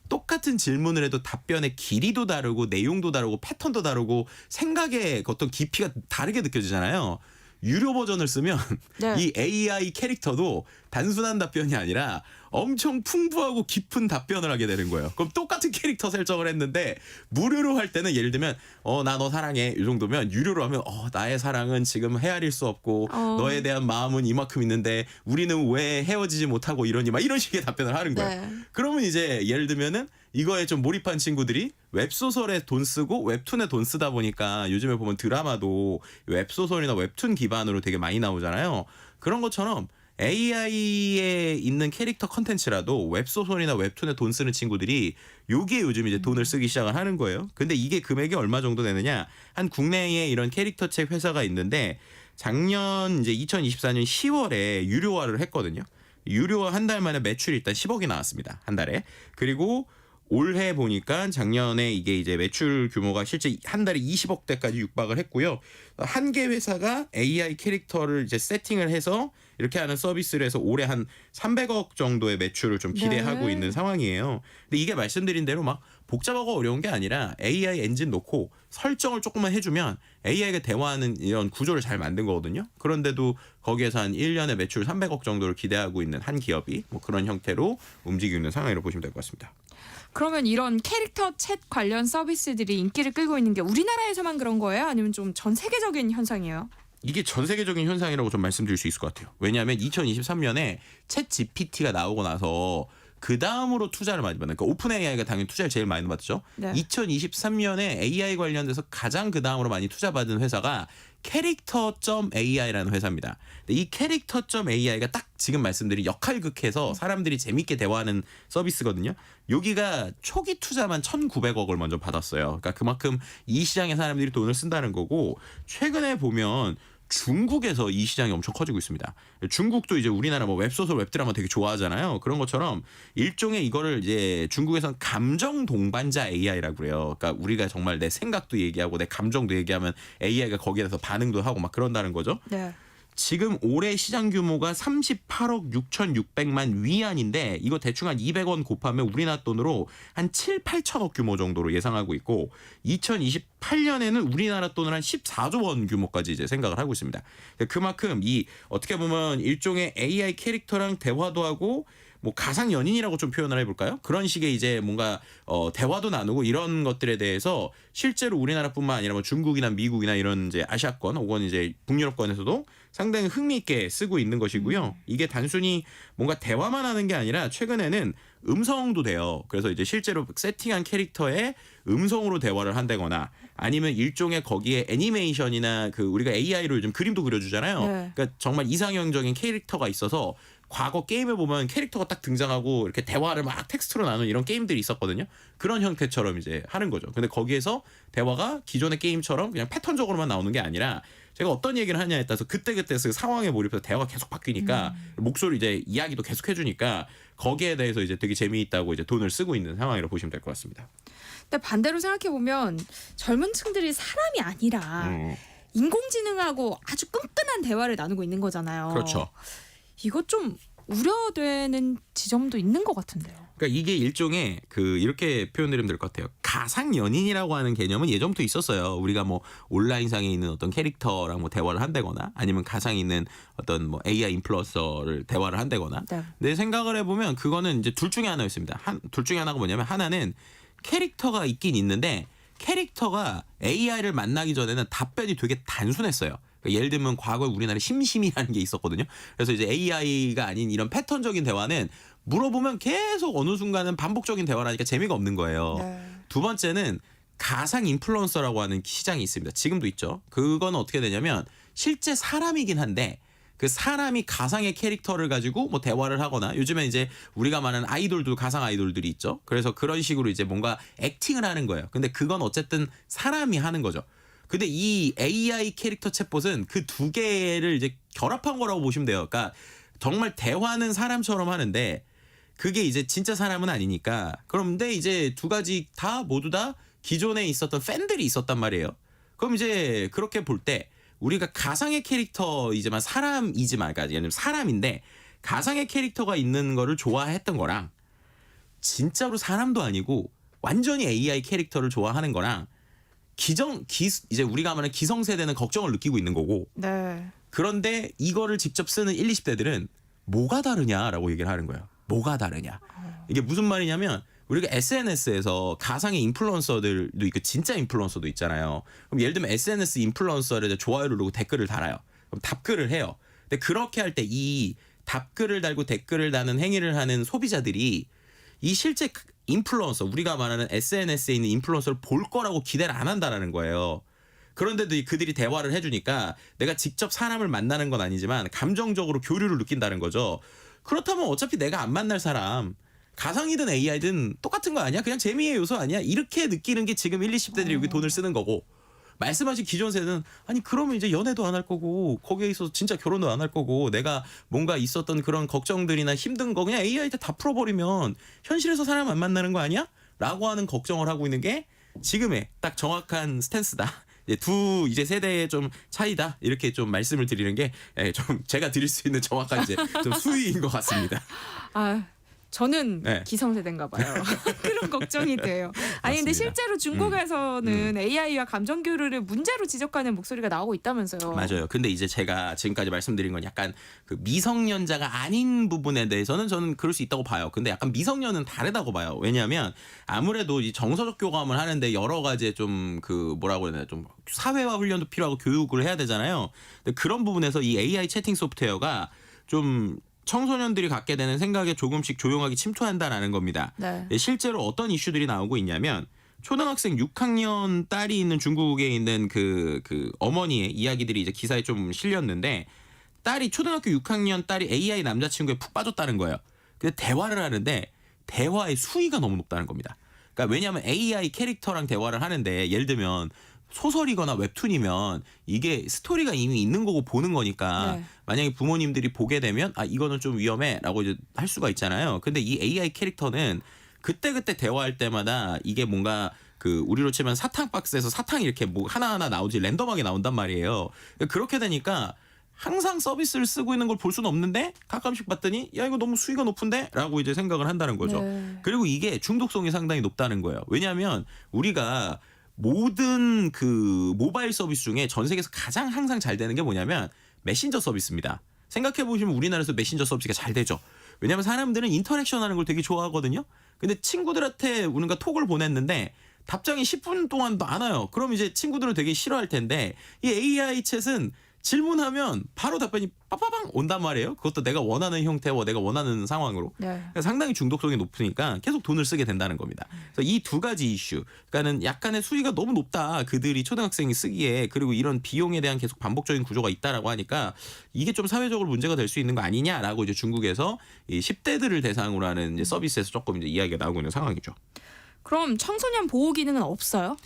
똑같은 질문을 해도 답변의 길이도 다르고 내용도 다르고 패턴도 다르고 생각의 어떤 깊이가 다르게 느껴지잖아요. 유료 버전을 쓰면 네. 이 AI 캐릭터도 단순한 답변이 아니라 엄청 풍부하고 깊은 답변을 하게 되는 거예요. 그럼 똑같은 캐릭터 설정을 했는데 무료로 할 때는 예를 들면 나 너 사랑해 이 정도면 유료로 하면 나의 사랑은 지금 헤아릴 수 없고 너에 대한 마음은 이만큼 있는데 우리는 왜 헤어지지 못하고 이러니 막 이런 식의 답변을 하는 거예요. 네. 그러면 이제 예를 들면은 이거에 좀 몰입한 친구들이 웹소설에 돈 쓰고 웹툰에 돈 쓰다 보니까 요즘에 보면 드라마도 웹소설이나 웹툰 기반으로 되게 많이 나오잖아요. 그런 것처럼 AI에 있는 캐릭터 컨텐츠라도 웹소설이나 웹툰에 돈 쓰는 친구들이 여기에 요즘 이제 돈을 쓰기 시작을 하는 거예요. 근데 이게 금액이 얼마 정도 되느냐? 한 국내에 이런 캐릭터 책 회사가 있는데 작년 이제 2024년 10월에 유료화를 했거든요. 유료화 한 달 만에 매출이 일단 10억이 나왔습니다. 한 달에. 그리고 올해 보니까 작년에 이게 이제 매출 규모가 실제 한 달에 20억대까지 육박을 했고요. 한 개 회사가 AI 캐릭터를 이제 세팅을 해서 이렇게 하는 서비스를 해서 올해 한 300억 정도의 매출을 좀 기대하고 네. 있는 상황이에요. 근데 이게 말씀드린 대로 막 복잡하고 어려운 게 아니라 AI 엔진 놓고 설정을 조금만 해주면 AI가 대화하는 이런 구조를 잘 만든 거거든요. 그런데도 거기에서 한 1년에 매출 300억 정도를 기대하고 있는 한 기업이 뭐 그런 형태로 움직이고 있는 상황이라고 보시면 될 것 같습니다. 그러면 이런 캐릭터 챗 관련 서비스들이 인기를 끌고 있는 게 우리나라에서만 그런 거예요? 아니면 좀 전 세계적인 현상이에요? 이게 전 세계적인 현상이라고 좀 말씀드릴 수 있을 것 같아요. 왜냐하면 2023년에 챗 GPT가 나오고 나서 그 다음으로 투자를 많이 받는, 그러니까 오픈 AI가 당연히 투자를 제일 많이 받죠. 네. 2023년에 AI 관련돼서 가장 그 다음으로 많이 투자받은 회사가 캐릭터.ai라는 회사입니다. 근데 이 캐릭터.ai가 딱 지금 말씀드린 역할극해서 사람들이 재밌게 대화하는 서비스거든요. 여기가 초기 투자만 1,900억을 먼저 받았어요. 그러니까 그만큼 이 시장에 사람들이 돈을 쓴다는 거고, 최근에 보면 중국에서 이 시장이 엄청 커지고 있습니다. 중국도 이제 우리나라 뭐 웹소설, 웹드라마 되게 좋아하잖아요. 그런 것처럼 일종의 이거를 이제 중국에선 감정 동반자 AI라고 그래요. 그러니까 우리가 정말 내 생각도 얘기하고 내 감정도 얘기하면 AI가 거기에 대해서 반응도 하고 막 그런다는 거죠. 네. 지금 올해 시장 규모가 38억 6,600만 위안인데 이거 대충 한 200원 곱하면 우리나라 돈으로 한 7, 8천억 규모 정도로 예상하고 있고, 2028년에는 우리나라 돈으로 한 14조 원 규모까지 이제 생각을 하고 있습니다. 그만큼 이 어떻게 보면 일종의 AI 캐릭터랑 대화도 하고 뭐 가상 연인이라고 좀 표현을 해볼까요? 그런 식의 이제 뭔가 대화도 나누고 이런 것들에 대해서 실제로 우리나라뿐만 아니라 뭐 중국이나 미국이나 이런 이제 아시아권 혹은 이제 북유럽권에서도 상당히 흥미있게 쓰고 있는 것이고요. 이게 단순히 뭔가 대화만 하는 게 아니라 최근에는 음성도 돼요. 그래서 이제 실제로 세팅한 캐릭터에 음성으로 대화를 한다거나 아니면 일종의 거기에 애니메이션이나 그 우리가 AI로 요즘 그림도 그려주잖아요. 네. 그러니까 정말 이상형적인 캐릭터가 있어서 과거 게임에 보면 캐릭터가 딱 등장하고 이렇게 대화를 막 텍스트로 나누는 이런 게임들이 있었거든요. 그런 형태처럼 이제 하는 거죠. 근데 거기에서 대화가 기존의 게임처럼 그냥 패턴적으로만 나오는 게 아니라 제가 어떤 얘기를 하냐에 따라서 그때그때 그 상황에 몰입해서 대화가 계속 바뀌니까 목소리 이제 이야기도 계속 해주니까 거기에 대해서 이제 되게 재미있다고 이제 돈을 쓰고 있는 상황이라고 보시면 될 것 같습니다. 근데 반대로 생각해 보면 젊은 층들이 사람이 아니라 인공지능하고 아주 끈끈한 대화를 나누고 있는 거잖아요. 그렇죠. 이거 좀 우려되는 지점도 있는 것 같은데요. 그러니까 이게 일종의 그 이렇게 표현드리면 될 것 같아요. 가상 연인이라고 하는 개념은 예전부터 있었어요. 우리가 뭐 온라인상에 있는 어떤 캐릭터랑 뭐 대화를 한다거나 아니면 가상에 있는 어떤 뭐 AI 인플루언서를 대화를 한다거나. 네. 내 생각을 해보면 그거는 이제 둘 중에 하나였습니다. 둘 중에 하나가 뭐냐면 하나는 캐릭터가 있긴 있는데 캐릭터가 AI를 만나기 전에는 답변이 되게 단순했어요. 그러니까 예를 들면 과거에 우리나라에 심심이라는 게 있었거든요. 그래서 이제 AI가 아닌 이런 패턴적인 대화는 물어보면 계속 어느 순간은 반복적인 대화를 하니까 재미가 없는 거예요. 네. 두 번째는 가상 인플루언서라고 하는 시장이 있습니다. 지금도 있죠. 그건 어떻게 되냐면 실제 사람이긴 한데 그 사람이 가상의 캐릭터를 가지고 뭐 대화를 하거나 요즘에 이제 우리가 말하는 아이돌도 가상 아이돌들이 있죠. 그래서 그런 식으로 이제 뭔가 액팅을 하는 거예요. 근데 그건 어쨌든 사람이 하는 거죠. 근데 이 AI 캐릭터 챗봇은 그 두 개를 이제 결합한 거라고 보시면 돼요. 그러니까 정말 대화는 사람처럼 하는데 그게 이제 진짜 사람은 아니니까. 그런데 이제 두 가지 다 모두 다 기존에 있었던 팬들이 있었단 말이에요. 그럼 이제 그렇게 볼 때 우리가 가상의 캐릭터이지만 사람이지만, 그러니까 예를 들면 사람인데 가상의 캐릭터가 있는 거를 좋아했던 거랑 진짜로 사람도 아니고 완전히 AI 캐릭터를 좋아하는 거랑 이제 우리가 말하는 기성세대는 걱정을 느끼고 있는 거고, 네. 그런데 이거를 직접 쓰는 1, 20대들은 뭐가 다르냐라고 얘기를 하는 거예요. 뭐가 다르냐. 이게 무슨 말이냐면 우리가 SNS에서 가상의 인플루언서들도 있고 진짜 인플루언서도 있잖아요. 그럼 예를 들면 SNS 인플루언서를 좋아요를 누르고 댓글을 달아요. 그럼 답글을 해요. 근데 그렇게 할 때 이 답글을 달고 댓글을 다는 행위를 하는 소비자들이 이 실제 인플루언서, 우리가 말하는 SNS에 있는 인플루언서를 볼 거라고 기대를 안 한다라는 거예요. 그런데도 그들이 대화를 해주니까 내가 직접 사람을 만나는 건 아니지만 감정적으로 교류를 느낀다는 거죠. 그렇다면 어차피 내가 안 만날 사람, 가상이든 AI든 똑같은 거 아니야? 그냥 재미의 요소 아니야? 이렇게 느끼는 게 지금 1, 20대들이 여기 돈을 쓰는 거고, 말씀하신 기존 세대는 아니 그러면 이제 연애도 안 할 거고 거기에 있어서 진짜 결혼도 안 할 거고 내가 뭔가 있었던 그런 걱정들이나 힘든 거 그냥 AI한테 다 풀어버리면 현실에서 사람 안 만나는 거 아니야? 라고 하는 걱정을 하고 있는 게 지금의 딱 정확한 스탠스다. 두 이제 세대의 좀 차이다, 이렇게 좀 말씀을 드리는 게 좀 제가 드릴 수 있는 정확한 이제 좀 수위인 것 같습니다. 아, 저는 네. 기성세대인가 봐요. 그런 걱정이 돼요. 아니 근데 맞습니다. 실제로 중국에서는 AI와 감정 교류를 문제로 지적하는 목소리가 나오고 있다면서요. 맞아요. 근데 이제 제가 지금까지 말씀드린 건 약간 그 미성년자가 아닌 부분에 대해서는 저는 그럴 수 있다고 봐요. 근데 약간 미성년은 다르다고 봐요. 왜냐하면 아무래도 이 정서적 교감을 하는데 여러 가지 좀 그 뭐라고 해야 되나, 좀 사회화 훈련도 필요하고 교육을 해야 되잖아요. 근데 그런 부분에서 이 AI 채팅 소프트웨어가 좀 청소년들이 갖게 되는 생각에 조금씩 조용하게 침투한다라는 겁니다. 네. 실제로 어떤 이슈들이 나오고 있냐면 초등학생 6학년 딸이 있는 중국에 있는 그 어머니의 이야기들이 이제 기사에 좀 실렸는데 딸이 초등학교 6학년 딸이 AI 남자친구에 푹 빠졌다는 거예요. 근데 대화를 하는데 대화의 수위가 너무 높다는 겁니다. 그러니까 왜냐하면 AI 캐릭터랑 대화를 하는데 예를 들면 소설이거나 웹툰이면 이게 스토리가 이미 있는 거고 보는 거니까 네. 만약에 부모님들이 보게 되면 아 이거는 좀 위험해라고 이제 할 수가 있잖아요. 근데 이 AI 캐릭터는 그때그때 대화할 때마다 이게 뭔가 그 우리로 치면 사탕 박스에서 사탕이 이렇게 뭐 하나하나 나오지 랜덤하게 나온단 말이에요. 그렇게 되니까 항상 서비스를 쓰고 있는 걸 볼 수는 없는데 가끔씩 봤더니 야 이거 너무 수위가 높은데? 라고 이제 생각을 한다는 거죠. 네. 그리고 이게 중독성이 상당히 높다는 거예요. 왜냐하면 우리가 모든 그 모바일 서비스 중에 전 세계에서 가장 항상 잘 되는 게 뭐냐면 메신저 서비스입니다. 생각해 보시면 우리나라에서 메신저 서비스가 잘 되죠. 왜냐하면 사람들은 인터랙션 하는 걸 되게 좋아하거든요. 근데 친구들한테 우리가 톡을 보냈는데 답장이 10분 동안도 안 와요. 그럼 이제 친구들은 되게 싫어할 텐데 이 AI 챗은 질문하면 바로 답변이 빠빠방 온단 말이에요. 그것도 내가 원하는 형태와 내가 원하는 상황으로. 네. 그러니까 상당히 중독성이 높으니까 계속 돈을 쓰게 된다는 겁니다. 그래서 이 두 가지 이슈, 그러니까는 약간의 수위가 너무 높다. 그들이 초등학생이 쓰기에 그리고 이런 비용에 대한 계속 반복적인 구조가 있다라고 하니까 이게 좀 사회적으로 문제가 될 수 있는 거 아니냐라고 이제 중국에서 이 10대들을 대상으로 하는 이제 서비스에서 조금 이제 이야기가 나오고 있는 상황이죠. 그럼 청소년 보호 기능은 없어요?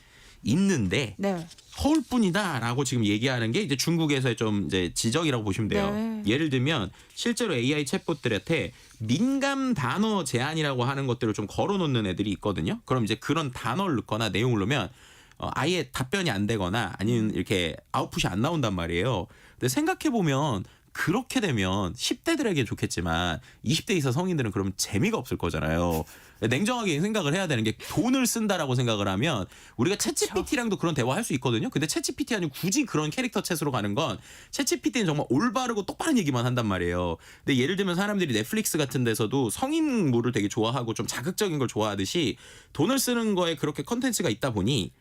있는데 네. 허울뿐이다라고 지금 얘기하는 게 이제 중국에서의 좀 이제 지적이라고 보시면 돼요. 네. 예를 들면 실제로 AI 챗봇들한테 민감 단어 제한이라고 하는 것들을 좀 걸어놓는 애들이 있거든요. 그럼 이제 그런 단어를 넣거나 내용을 넣으면 아예 답변이 안 되거나 아니면 이렇게 아웃풋이 안 나온단 말이에요. 근데 생각해 보면 그렇게 되면 10대들에게 좋겠지만 20대 이상 성인들은 그러면 재미가 없을 거잖아요. 냉정하게 생각을 해야 되는 게 돈을 쓴다라고 생각을 하면 우리가 챗GPT랑도 그런 대화할 수 있거든요. 근데 챗GPT 아니고 굳이 그런 캐릭터 챗으로 가는 건 챗GPT는 정말 올바르고 똑바른 얘기만 한단 말이에요. 근데 예를 들면 사람들이 넷플릭스 같은 데서도 성인물을 되게 좋아하고 좀 자극적인 걸 좋아하듯이 돈을 쓰는 거에 그렇게 컨텐츠가 있다 보니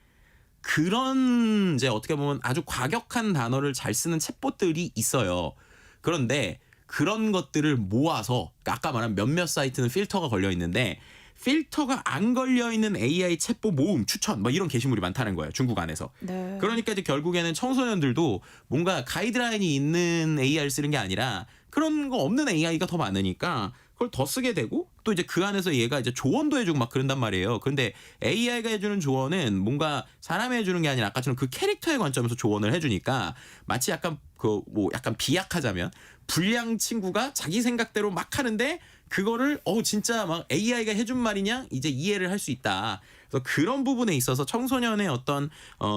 그런 이제 어떻게 보면 아주 과격한 단어를 잘 쓰는 챗봇들이 있어요. 그런데 그런 것들을 모아서 아까 말한 몇몇 사이트는 필터가 걸려 있는데 필터가 안 걸려 있는 AI 챗봇 모음 추천 뭐 이런 게시물이 많다는 거예요. 중국 안에서. 네. 그러니까 이제 결국에는 청소년들도 뭔가 가이드라인이 있는 AI를 쓰는 게 아니라 그런 거 없는 AI가 더 많으니까 그걸 더 쓰게 되고 또 이제 그 안에서 얘가 이제 조언도 해주고 막 그런단 말이에요. 근데 AI가 해주는 조언은 뭔가 사람이 해주는 게 아니라 아까처럼 그 캐릭터의 관점에서 조언을 해주니까 마치 약간 그 뭐 약간 비약하자면 불량 친구가 자기 생각대로 막 하는데 그거를 진짜 막 AI가 해준 말이냐 이제 이해를 할 수 있다. 그래서 그런 부분에 있어서 청소년의 어떤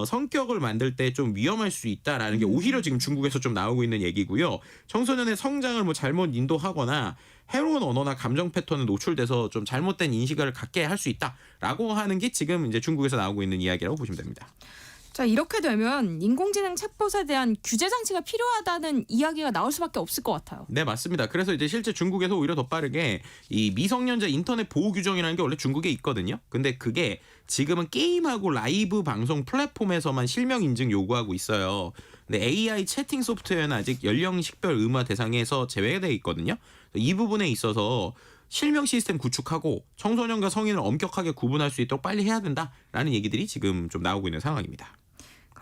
성격을 만들 때 좀 위험할 수 있다라는 게 오히려 지금 중국에서 좀 나오고 있는 얘기고요. 청소년의 성장을 뭐 잘못 인도하거나 해로운 언어나 감정 패턴에 노출돼서 좀 잘못된 인식을 갖게 할 수 있다라고 하는 게 지금 이제 중국에서 나오고 있는 이야기라고 보시면 됩니다. 자, 이렇게 되면 인공지능 챗봇에 대한 규제 장치가 필요하다는 이야기가 나올 수밖에 없을 것 같아요. 네, 맞습니다. 그래서 이제 실제 중국에서 오히려 더 빠르게 이 미성년자 인터넷 보호 규정이라는 게 원래 중국에 있거든요. 근데 그게 지금은 게임하고 라이브 방송 플랫폼에서만 실명 인증 요구하고 있어요. 근데 AI 채팅 소프트웨어는 아직 연령 식별 의무 대상에서 제외되어 있거든요. 이 부분에 있어서 실명 시스템 구축하고 청소년과 성인을 엄격하게 구분할 수 있도록 빨리 해야 된다라는 얘기들이 지금 좀 나오고 있는 상황입니다.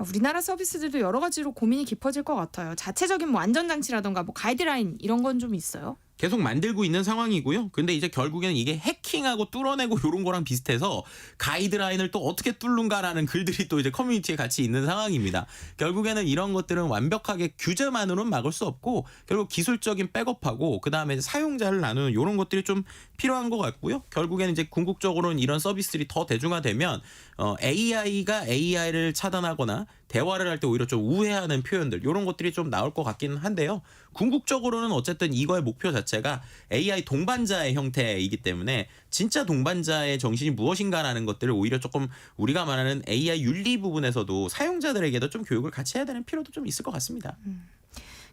우리나라 서비스들도 여러 가지로 고민이 깊어질 것 같아요. 자체적인 뭐 안전장치라던가 뭐 가이드라인 이런 건 좀 있어요? 계속 만들고 있는 상황이고요. 근데 이제 결국에는 이게 해킹하고 뚫어내고 이런 거랑 비슷해서 가이드라인을 또 어떻게 뚫는가라는 글들이 또 이제 커뮤니티에 같이 있는 상황입니다. 결국에는 이런 것들은 완벽하게 규제만으로는 막을 수 없고 결국 기술적인 백업하고 그다음에 사용자를 나누는 이런 것들이 좀 필요한 것 같고요. 결국에는 이제 궁극적으로는 이런 서비스들이 더 대중화되면 AI가 AI를 차단하거나 대화를 할 때 오히려 좀 우회하는 표현들 이런 것들이 좀 나올 것 같기는 한데요. 궁극적으로는 어쨌든 이거의 목표 자체가 AI 동반자의 형태이기 때문에 진짜 동반자의 정신이 무엇인가라는 것들을 오히려 조금 우리가 말하는 AI 윤리 부분에서도 사용자들에게도 좀 교육을 같이 해야 되는 필요도 좀 있을 것 같습니다.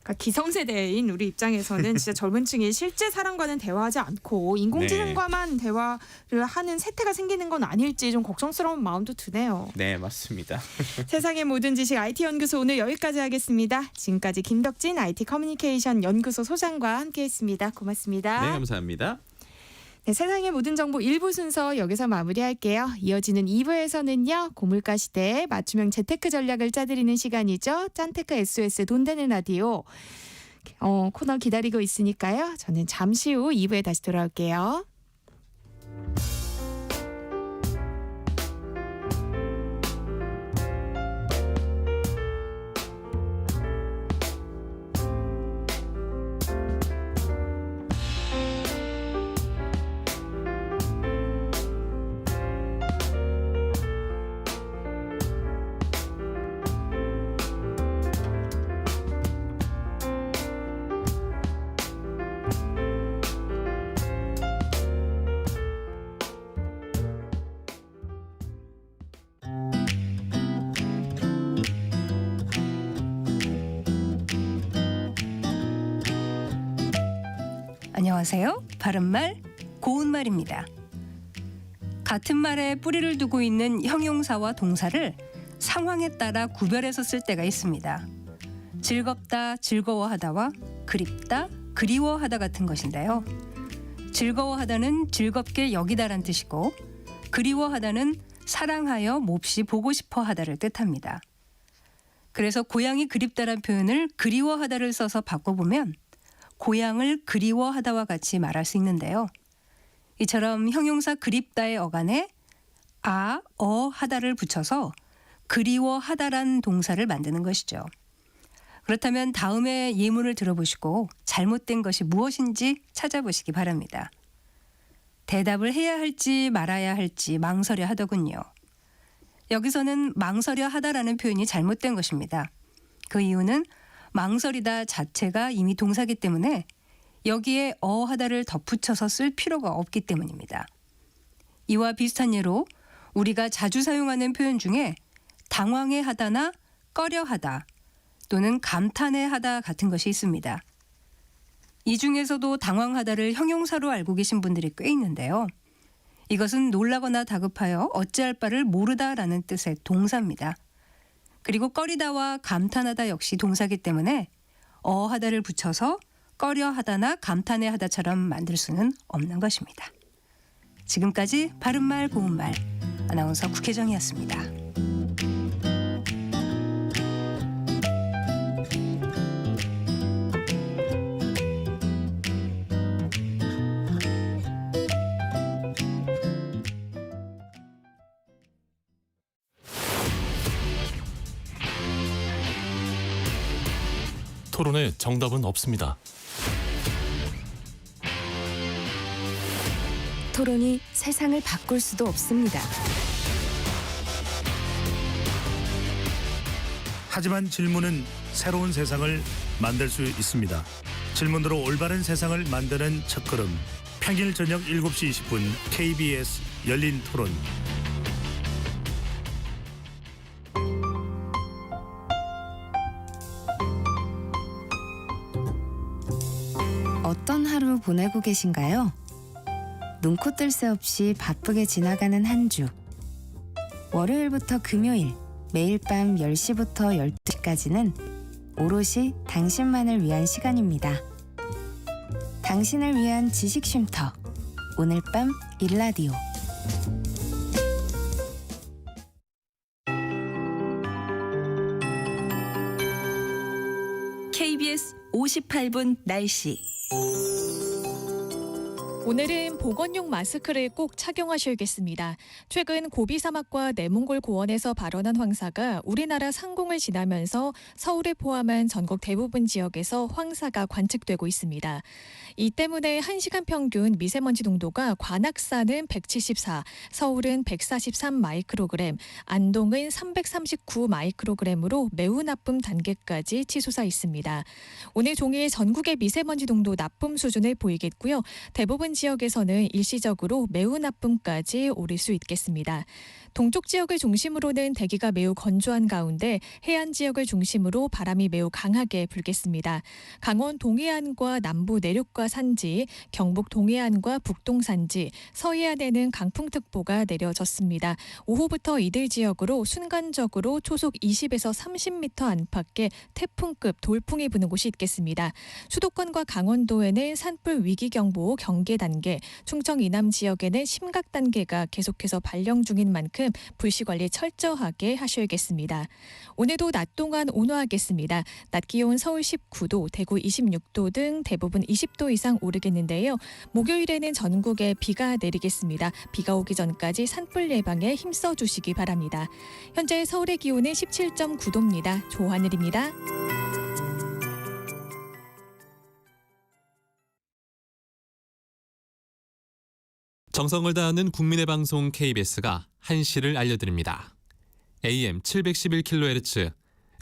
그러니까 기성세대인 우리 입장에서는 진짜 젊은 층이 실제 사람과는 대화하지 않고 인공지능과만 대화를 하는 세태가 생기는 건 아닐지 좀 걱정스러운 마음도 드네요. 네, 맞습니다. 세상의 모든 지식 IT 연구소 오늘 여기까지 하겠습니다. 지금까지 김덕진 IT 커뮤니케이션 연구소 소장과 함께했습니다. 고맙습니다. 네, 감사합니다. 네, 세상의 모든 정보 1부 순서 여기서 마무리할게요. 이어지는 2부에서는요. 고물가 시대에 맞춤형 재테크 전략을 짜드리는 시간이죠. 짠테크 SOS 돈 되는 라디오 코너 기다리고 있으니까요. 저는 잠시 후 2부에 다시 돌아올게요. 안녕하세요. 바른말 고운말입니다. 같은 말에 뿌리를 두고 있는 형용사와 동사를 상황에 따라 구별해서 쓸 때가 있습니다. 즐겁다, 즐거워하다와 그립다, 그리워하다 같은 것인데요. 즐거워하다는 즐겁게 여기다란 뜻이고 그리워하다는 사랑하여 몹시 보고 싶어 하다를 뜻합니다. 그래서 고향이 그립다란 표현을 그리워하다를 써서 바꿔보면 고향을 그리워하다와 같이 말할 수 있는데요. 이처럼 형용사 그립다의 어간에 아, 하다를 붙여서 그리워하다란 동사를 만드는 것이죠. 그렇다면 다음에 예문을 들어보시고 잘못된 것이 무엇인지 찾아보시기 바랍니다. 대답을 해야 할지 말아야 할지 망설여 하더군요. 여기서는 망설여 하다라는 표현이 잘못된 것입니다. 그 이유는 망설이다 자체가 이미 동사기 때문에 여기에 하다를 덧붙여서 쓸 필요가 없기 때문입니다. 이와 비슷한 예로 우리가 자주 사용하는 표현 중에 당황해 하다나 꺼려 하다 또는 감탄해 하다 같은 것이 있습니다. 이 중에서도 당황하다를 형용사로 알고 계신 분들이 꽤 있는데요. 이것은 놀라거나 다급하여 어찌할 바를 모르다라는 뜻의 동사입니다. 그리고 꺼리다와 감탄하다 역시 동사기 때문에 하다를 붙여서 꺼려 하다나 감탄해 하다처럼 만들 수는 없는 것입니다. 지금까지 바른말 고운말 아나운서 국혜정이었습니다. 토론에 정답은 없습니다. 토론이 세상을 바꿀 수도 없습니다. 하지만 질문은 새로운 세상을 만들 수 있습니다. 질문으로 올바른 세상을 만드는 첫걸음. 평일 저녁 7시 20분 KBS 열린 토론. 어떤 하루 보내고 계신가요? 눈코 뜰 새 없이 바쁘게 지나가는 한 주. 월요일부터 금요일, 매일 밤 10시부터 12시까지는 오롯이 당신만을 위한 시간입니다. 당신을 위한 지식 쉼터. 오늘 밤 일라디오. KBS 58분 날씨. 오늘은 보건용 마스크를 꼭 착용하셔야겠습니다. 최근 고비 사막과 내몽골 고원에서 발원한 황사가 우리나라 상공을 지나면서 서울을 포함한 전국 대부분 지역에서 황사가 관측되고 있습니다. 이 때문에 1시간 평균 미세먼지 농도가 관악산은 174, 서울은 143 마이크로그램, 안동은 339 마이크로그램으로 매우 나쁨 단계까지 치솟아 있습니다. 오늘 종일 전국의 미세먼지 농도 나쁨 수준을 보이겠고요. 대부분 지역에서는 일시적으로 매우 나쁨까지 오를 수 있겠습니다. 동쪽 지역을 중심으로는 대기가 매우 건조한 가운데 해안 지역을 중심으로 바람이 매우 강하게 불겠습니다. 강원 동해안과 남부 내륙과 산지, 경북 동해안과 북동 산지, 서해안에는 강풍특보가 내려졌습니다. 오후부터 이들 지역으로 순간적으로 초속 20에서 30m 안팎의 태풍급 돌풍이 부는 곳이 있겠습니다. 수도권과 강원도에는 산불 위기경보 경계 단계, 충청 이남 지역에는 심각 단계가 계속해서 발령 중인 만큼 불씨 관리 철저하게 하셔야겠습니다. 오늘도 낮 동안 온화하겠습니다. 낮 기온 서울 19도, 대구 26도 등 대부분 20도 이상 오르겠는데요. 목요일에는 전국에 비가 내리겠습니다. 비가 오기 전까지 산불 예방에 힘써 주시기 바랍니다. 현재 서울의 기온은 17.9도입니다. 조하늘입니다. 정성을 다하는 국민의 방송 KBS가 한시를 알려드립니다. AM 711kHz,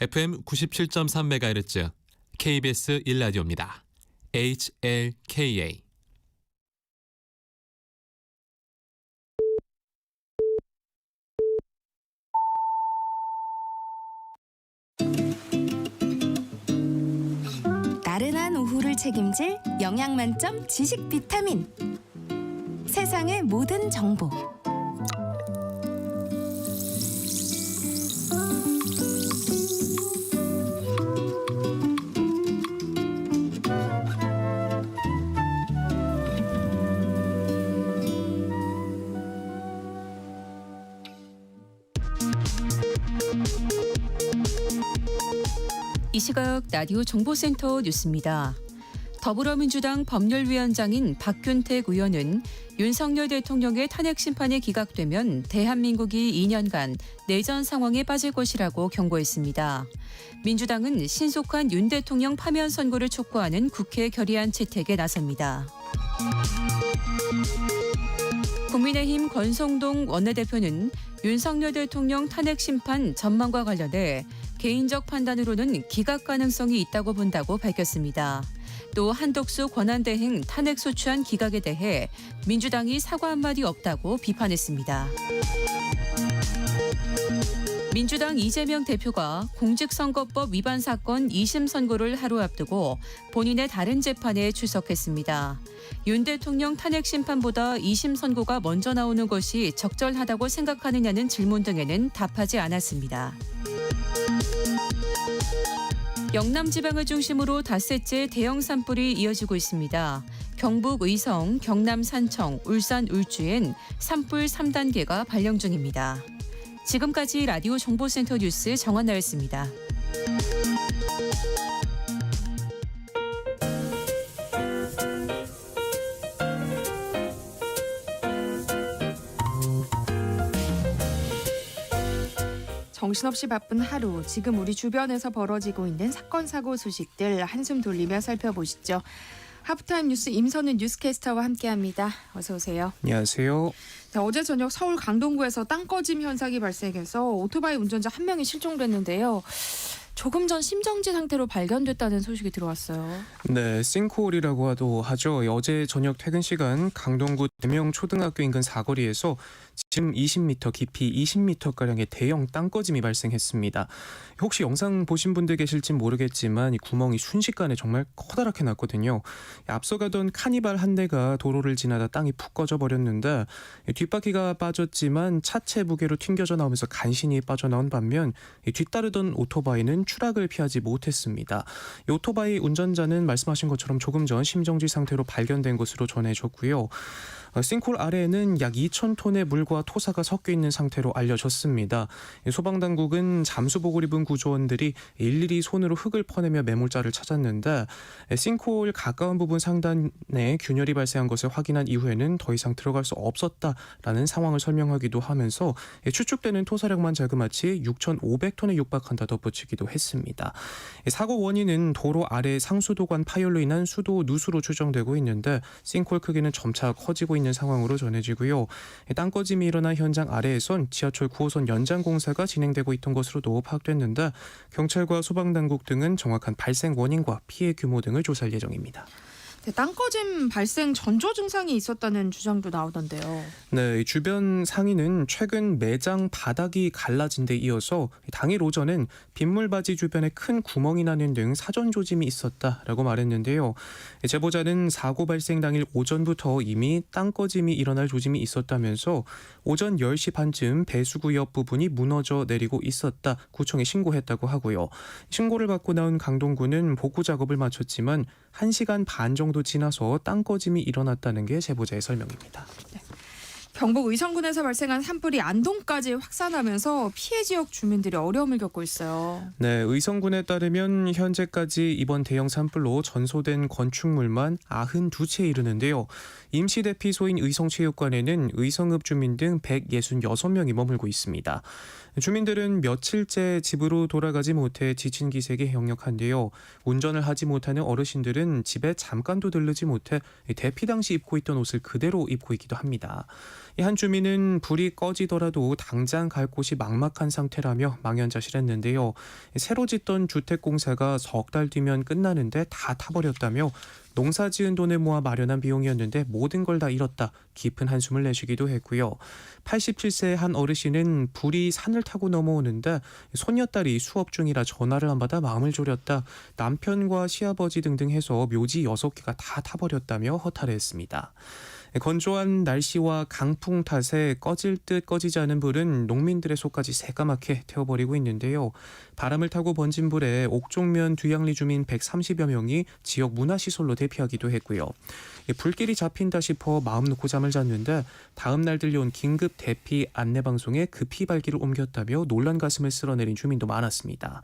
FM 97.3MHz, KBS 1라디오입니다. HLKA. 나른한 오후를 책임질 영양 만점 지식 비타민. 세상의 모든 정보. 이 시각 라디오 정보센터 뉴스입니다. 더불어민주당 법률위원장인 박균택 의원은 윤석열 대통령의 탄핵 심판이 기각되면 대한민국이 2년간 내전 상황에 빠질 것이라고 경고했습니다. 민주당은 신속한 윤 대통령 파면 선고를 촉구하는 국회 결의안 채택에 나섭니다. 국민의힘 권성동 원내대표는 윤석열 대통령 탄핵 심판 전망과 관련해 개인적 판단으로는 기각 가능성이 있다고 본다고 밝혔습니다. 또 한덕수 권한대행 탄핵 소추안 기각에 대해 민주당이 사과 한마디 없다고 비판했습니다. 민주당 이재명 대표가 공직선거법 위반 사건 2심 선고를 하루 앞두고 본인의 다른 재판에 출석했습니다. 윤 대통령 탄핵 심판보다 2심 선고가 먼저 나오는 것이 적절하다고 생각하느냐는 질문 등에는 답하지 않았습니다. 영남 지방을 중심으로 닷새째 대형 산불이 이어지고 있습니다. 경북 의성, 경남 산청, 울산 울주엔 산불 3단계가 발령 중입니다. 지금까지 라디오 정보센터 뉴스 정한나였습니다. 정신없이 바쁜 하루, 지금 우리 주변에서 벌어지고 있는 사건, 사고 소식들 한숨 돌리며 살펴보시죠. 하프타임 뉴스 임선은 뉴스캐스터와 함께합니다. 어서 오세요. 안녕하세요. 자, 어제 저녁 서울 강동구에서 땅 꺼짐 현상이 발생해서 오토바이 운전자 한 명이 실종됐는데요. 조금 전 심정지 상태로 발견됐다는 소식이 들어왔어요. 네, 싱크홀이라고 하죠. 어제 저녁 퇴근 시간 강동구 대명 초등학교 인근 사거리에서 지름 20m, 깊이 20m가량의 대형 땅꺼짐이 발생했습니다. 혹시 영상 보신 분들 계실진 모르겠지만 이 구멍이 순식간에 정말 커다랗게 났거든요. 앞서 가던 카니발 한 대가 도로를 지나다 땅이 푹 꺼져 버렸는데 뒷바퀴가 빠졌지만 차체 무게로 튕겨져 나오면서 간신히 빠져나온 반면 뒤따르던 오토바이는 추락을 피하지 못했습니다. 이 오토바이 운전자는 말씀하신 것처럼 조금 전 심정지 상태로 발견된 것으로 전해졌고요. 싱크홀 아래에는 약 2,000톤의 물과 토사가 섞여 있는 상태로 알려졌습니다. 소방당국은 잠수복을 입은 구조원들이 일일이 손으로 흙을 퍼내며 매몰자를 찾았는데 싱크홀 가까운 부분 상단에 균열이 발생한 것을 확인한 이후에는 더 이상 들어갈 수 없었다라는 상황을 설명하기도 하면서 추측되는 토사량만 자그마치 6,500톤에 육박한다 덧붙이기도 했습니다. 사고 원인은 도로 아래 상수도관 파열로 인한 수도 누수로 추정되고 있는데 싱크홀 크기는 점차 커지고 있는 상황으로 전해지고요. 땅꺼짐이 일어난 현장 아래에선 지하철 9호선 연장 공사가 진행되고 있던 것으로도 파악됐는데 경찰과 소방당국 등은 정확한 발생 원인과 피해 규모 등을 조사할 예정입니다. 땅꺼짐 발생 전조 증상이 있었다는 주장도 나오던데요. 네, 주변 상인은 최근 매장 바닥이 갈라진 데 이어서 당일 오전엔 빗물바지 주변에 큰 구멍이 나는 등 사전 조짐이 있었다라고 말했는데요. 제보자는 사고 발생 당일 오전부터 이미 땅꺼짐이 일어날 조짐이 있었다면서 오전 10시 반쯤 배수구 옆 부분이 무너져 내리고 있었다 구청에 신고했다고 하고요. 신고를 받고 나온 강동구는 복구 작업을 마쳤지만 1시간 반 정도 지나서 땅꺼짐이 일어났다는 게 제보자의 설명입니다. 경북 의성군에서 발생한 산불이 안동까지 확산하면서 피해 지역 주민들이 어려움을 겪고 있어요. 네, 의성군에 따르면 현재까지 이번 대형 산불로 전소된 건축물만 92채에 이르는데요. 임시 대피소인 의성체육관에는 의성읍 주민 등 166명이 머물고 있습니다. 주민들은 며칠째 집으로 돌아가지 못해 지친 기색이 역력한데요. 운전을 하지 못하는 어르신들은 집에 잠깐도 들르지 못해 대피 당시 입고 있던 옷을 그대로 입고 있기도 합니다. 한 주민은 불이 꺼지더라도 당장 갈 곳이 막막한 상태라며 망연자실했는데요. 새로 짓던 주택 공사가 석 달 뒤면 끝나는데 다 타버렸다며 농사 지은 돈을 모아 마련한 비용이었는데 모든 걸 다 잃었다. 깊은 한숨을 내쉬기도 했고요. 87세의 한 어르신은 불이 산을 타고 넘어오는데 손녀딸이 수업 중이라 전화를 안 받아 마음을 졸였다. 남편과 시아버지 등등 해서 묘지 6개가 다 타버렸다며 허탈해했습니다. 건조한 날씨와 강풍 탓에 꺼질 듯 꺼지지 않은 불은 농민들의 속까지 새까맣게 태워버리고 있는데요. 바람을 타고 번진 불에 옥종면 뒤양리 주민 130여 명이 지역 문화시설로 대피하기도 했고요. 불길이 잡힌다 싶어 마음 놓고 잠을 잤는데 다음 날 들려온 긴급 대피 안내방송에 급히 발길을 옮겼다며 놀란 가슴을 쓸어내린 주민도 많았습니다.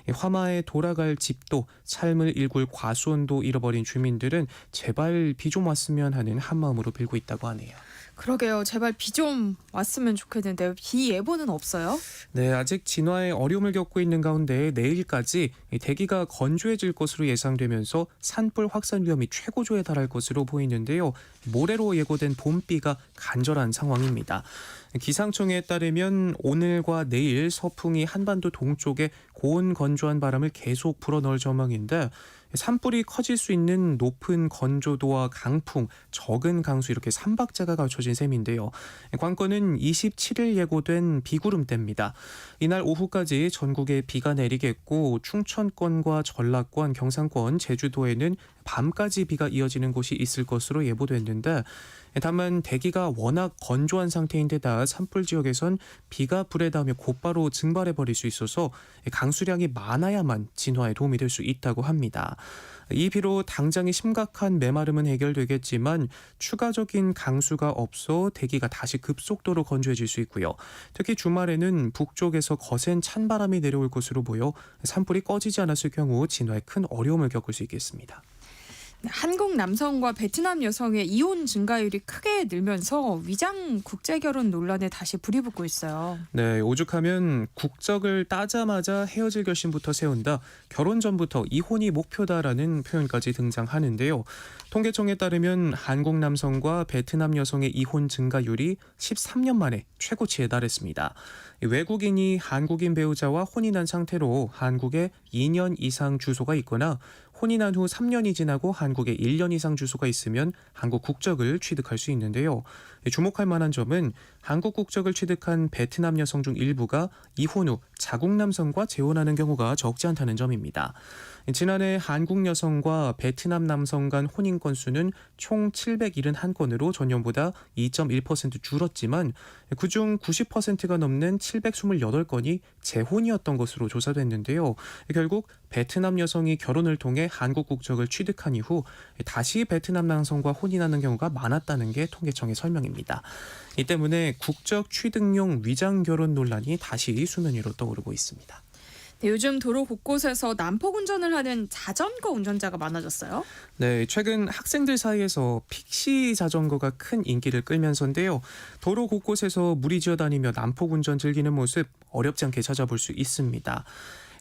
화마에 돌아갈 집도 삶을 일굴 과수원도 잃어버린 주민들은 제발 비 좀 왔으면 하는 한마음으로 빌고 있다고 하네요. 그러게요. 제발 비 좀 왔으면 좋겠는데요. 비 예보는 없어요? 네, 아직 진화에 어려움을 겪고 있는 가운데 내일까지 대기가 건조해질 것으로 예상되면서 산불 확산 위험이 최고조에 달할 것으로 보이는데요. 모레로 예고된 봄비가 간절한 상황입니다. 기상청에 따르면 오늘과 내일 서풍이 한반도 동쪽에 고온 건조한 바람을 계속 불어넣을 전망인데 산불이 커질 수 있는 높은 건조도와 강풍, 적은 강수 이렇게 3박자가 갖춰진 셈인데요. 관건은 27일 예고된 비구름대입니다. 이날 오후까지 전국에 비가 내리겠고 충청권과 전라권, 경상권, 제주도에는 밤까지 비가 이어지는 곳이 있을 것으로 예보됐는데 다만 대기가 워낙 건조한 상태인 데다 산불 지역에선 비가 불에 닿으며 곧바로 증발해버릴 수 있어서 강수량이 많아야만 진화에 도움이 될 수 있다고 합니다. 이 비로 당장의 심각한 메마름은 해결되겠지만 추가적인 강수가 없어 대기가 다시 급속도로 건조해질 수 있고요. 특히 주말에는 북쪽에서 거센 찬바람이 내려올 것으로 보여 산불이 꺼지지 않았을 경우 진화에 큰 어려움을 겪을 수 있겠습니다. 한국 남성과 베트남 여성의 이혼 증가율이 크게 늘면서 위장 국제결혼 논란에 다시 불이 붙고 있어요. 네, 오죽하면 국적을 따자마자 헤어질 결심부터 세운다. 결혼 전부터 이혼이 목표다라는 표현까지 등장하는데요. 통계청에 따르면 한국 남성과 베트남 여성의 이혼 증가율이 13년 만에 최고치에 달했습니다. 외국인이 한국인 배우자와 혼인한 상태로 한국에 2년 이상 주소가 있거나 혼인한 후 3년이 지나고 한국에 1년 이상 주소가 있으면 한국 국적을 취득할 수 있는데요. 주목할 만한 점은 한국 국적을 취득한 베트남 여성 중 일부가 이혼 후 자국 남성과 재혼하는 경우가 적지 않다는 점입니다. 지난해 한국 여성과 베트남 남성 간 혼인 건수는 총 771건으로 전년보다 2.1% 줄었지만 그중 90%가 넘는 728건이 재혼이었던 것으로 조사됐는데요. 결국 베트남 여성이 결혼을 통해 한국 국적을 취득한 이후 다시 베트남 남성과 혼인하는 경우가 많았다는 게 통계청의 설명입니다. 이 때문에 국적 취득용 위장 결혼 논란이 다시 수면 위로 떠오르고 있습니다. 네, 요즘 도로 곳곳에서 난폭 운전을 하는 자전거 운전자가 많아졌어요. 네, 최근 학생들 사이에서 픽시 자전거가 큰 인기를 끌면서인데요. 도로 곳곳에서 무리지어 다니며 난폭 운전 즐기는 모습 어렵지 않게 찾아볼 수 있습니다.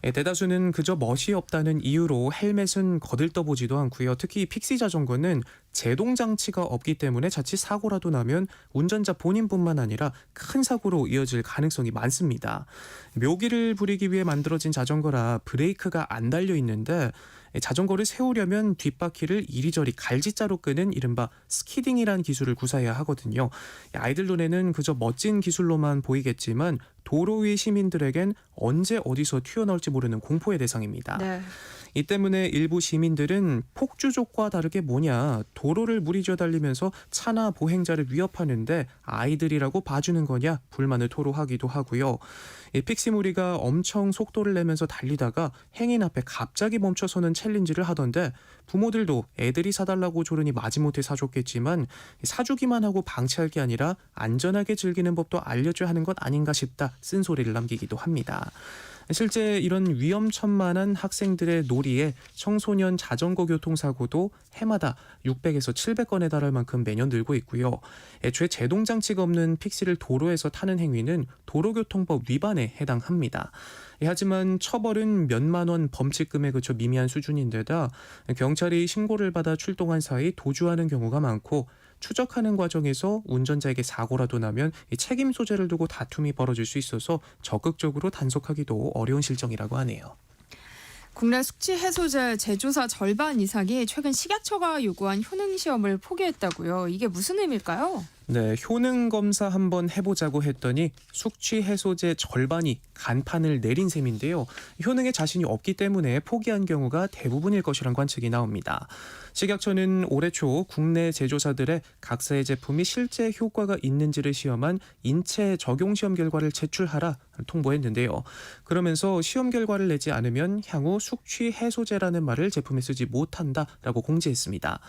대다수는 그저 멋이 없다는 이유로 헬멧은 거들떠보지도 않고요. 특히 픽시 자전거는 제동 장치가 없기 때문에 자칫 사고라도 나면 운전자 본인뿐만 아니라 큰 사고로 이어질 가능성이 많습니다. 묘기를 부리기 위해 만들어진 자전거라 브레이크가 안 달려 있는데 자전거를 세우려면 뒷바퀴를 이리저리 갈짓자로 끄는 이른바 스키딩이라는 기술을 구사해야 하거든요. 아이들 눈에는 그저 멋진 기술로만 보이겠지만 도로 위 시민들에겐 언제 어디서 튀어나올지 모르는 공포의 대상입니다. 네. 이 때문에 일부 시민들은 폭주족과 다르게 뭐냐, 도로를 무리지어 달리면서 차나 보행자를 위협하는데 아이들이라고 봐주는 거냐 불만을 토로하기도 하고요. 이 픽시 무리가 엄청 속도를 내면서 달리다가 행인 앞에 갑자기 멈춰서는 챌린지를 하던데 부모들도 애들이 사달라고 조르니 마지못해 사줬겠지만 사주기만 하고 방치할 게 아니라 안전하게 즐기는 법도 알려줘야 하는 것 아닌가 싶다 쓴소리를 남기기도 합니다. 실제 이런 위험천만한 학생들의 놀이에 청소년 자전거 교통사고도 해마다 600에서 700건에 달할 만큼 매년 늘고 있고요. 애초에 제동장치가 없는 픽시를 도로에서 타는 행위는 도로교통법 위반에 해당합니다. 하지만 처벌은 몇만 원 범칙금에 그쳐 미미한 수준인데다 경찰이 신고를 받아 출동한 사이 도주하는 경우가 많고 추적하는 과정에서 운전자에게 사고라도 나면 책임 소재를 두고 다툼이 벌어질 수 있어서 적극적으로 단속하기도 어려운 실정이라고 하네요. 국내 숙취 해소제 제조사 절반 이상이 최근 식약처가 요구한 효능 시험을 포기했다고요. 이게 무슨 의미일까요? 네, 효능 검사 한번 해보자고 했더니 숙취 해소제 절반이 간판을 내린 셈인데요. 효능에 자신이 없기 때문에 포기한 경우가 대부분일 것이란 관측이 나옵니다. 식약처는 올해 초 국내 제조사들의 각사의 제품이 실제 효과가 있는지를 시험한 인체 적용 시험 결과를 제출하라 통보했는데요. 그러면서 시험 결과를 내지 않으면 향후 숙취 해소제라는 말을 제품에 쓰지 못한다라고 공지했습니다.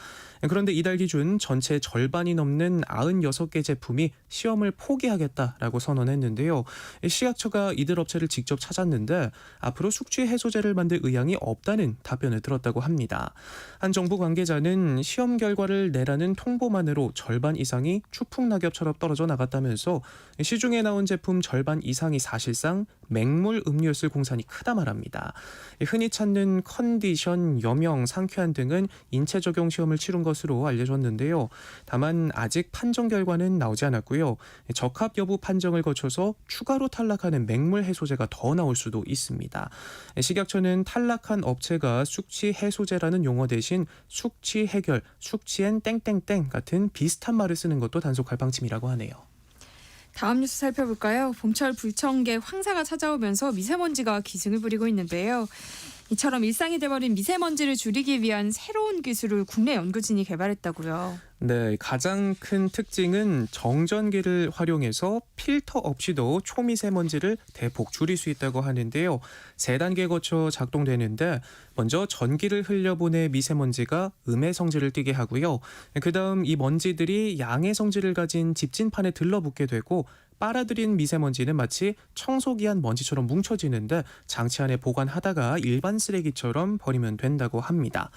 그런데 이달 기준 전체 절반이 넘는 96개 제품이 시험을 포기하겠다라고 선언했는데요. 식약처가 이들 업체를 직접 찾았는데 앞으로 숙취 해소제를 만들 의향이 없다는 답변을 들었다고 합니다. 한 정부 관계자는 시험 결과를 내라는 통보만으로 절반 이상이 추풍낙엽처럼 떨어져 나갔다면서 시중에 나온 제품 절반 이상이 사실상 맹물 음료였을 공산이 크다 말합니다. 흔히 찾는 컨디션, 여명, 상쾌한 등은 인체 적용 시험을 치른 것으로 알려졌는데요. 다만 아직 판정 결과는 나오지 않았고요. 적합 여부 판정을 거쳐서 추가로 탈락하는 맹물 해소제가 더 나올 수도 있습니다. 식약처는 탈락한 업체가 숙취 해소제라는 용어 대신 숙취 해결, 숙취엔 땡땡땡 같은 비슷한 말을 쓰는 것도 단속할 방침이라고 하네요. 다음 뉴스 살펴볼까요? 봄철 불청객 황사가 찾아오면서 미세먼지가 기승을 부리고 있는데요. 이처럼 일상이 돼버린 미세먼지를 줄이기 위한 새로운 기술을 국내 연구진이 개발했다고요. 네, 가장 큰 특징은 정전기를 활용해서 필터 없이도 초미세먼지를 대폭 줄일 수 있다고 하는데요. 3단계 거쳐 작동되는데 먼저 전기를 흘려보내 미세먼지가 음의 성질을 띠게 하고요. 그다음 이 먼지들이 양의 성질을 가진 집진판에 들러붙게 되고 빨아들인 미세먼지는 마치 청소기한 먼지처럼 뭉쳐지는데 장치 안에 보관하다가 일반 쓰레기처럼 버리면 된다고 합니다.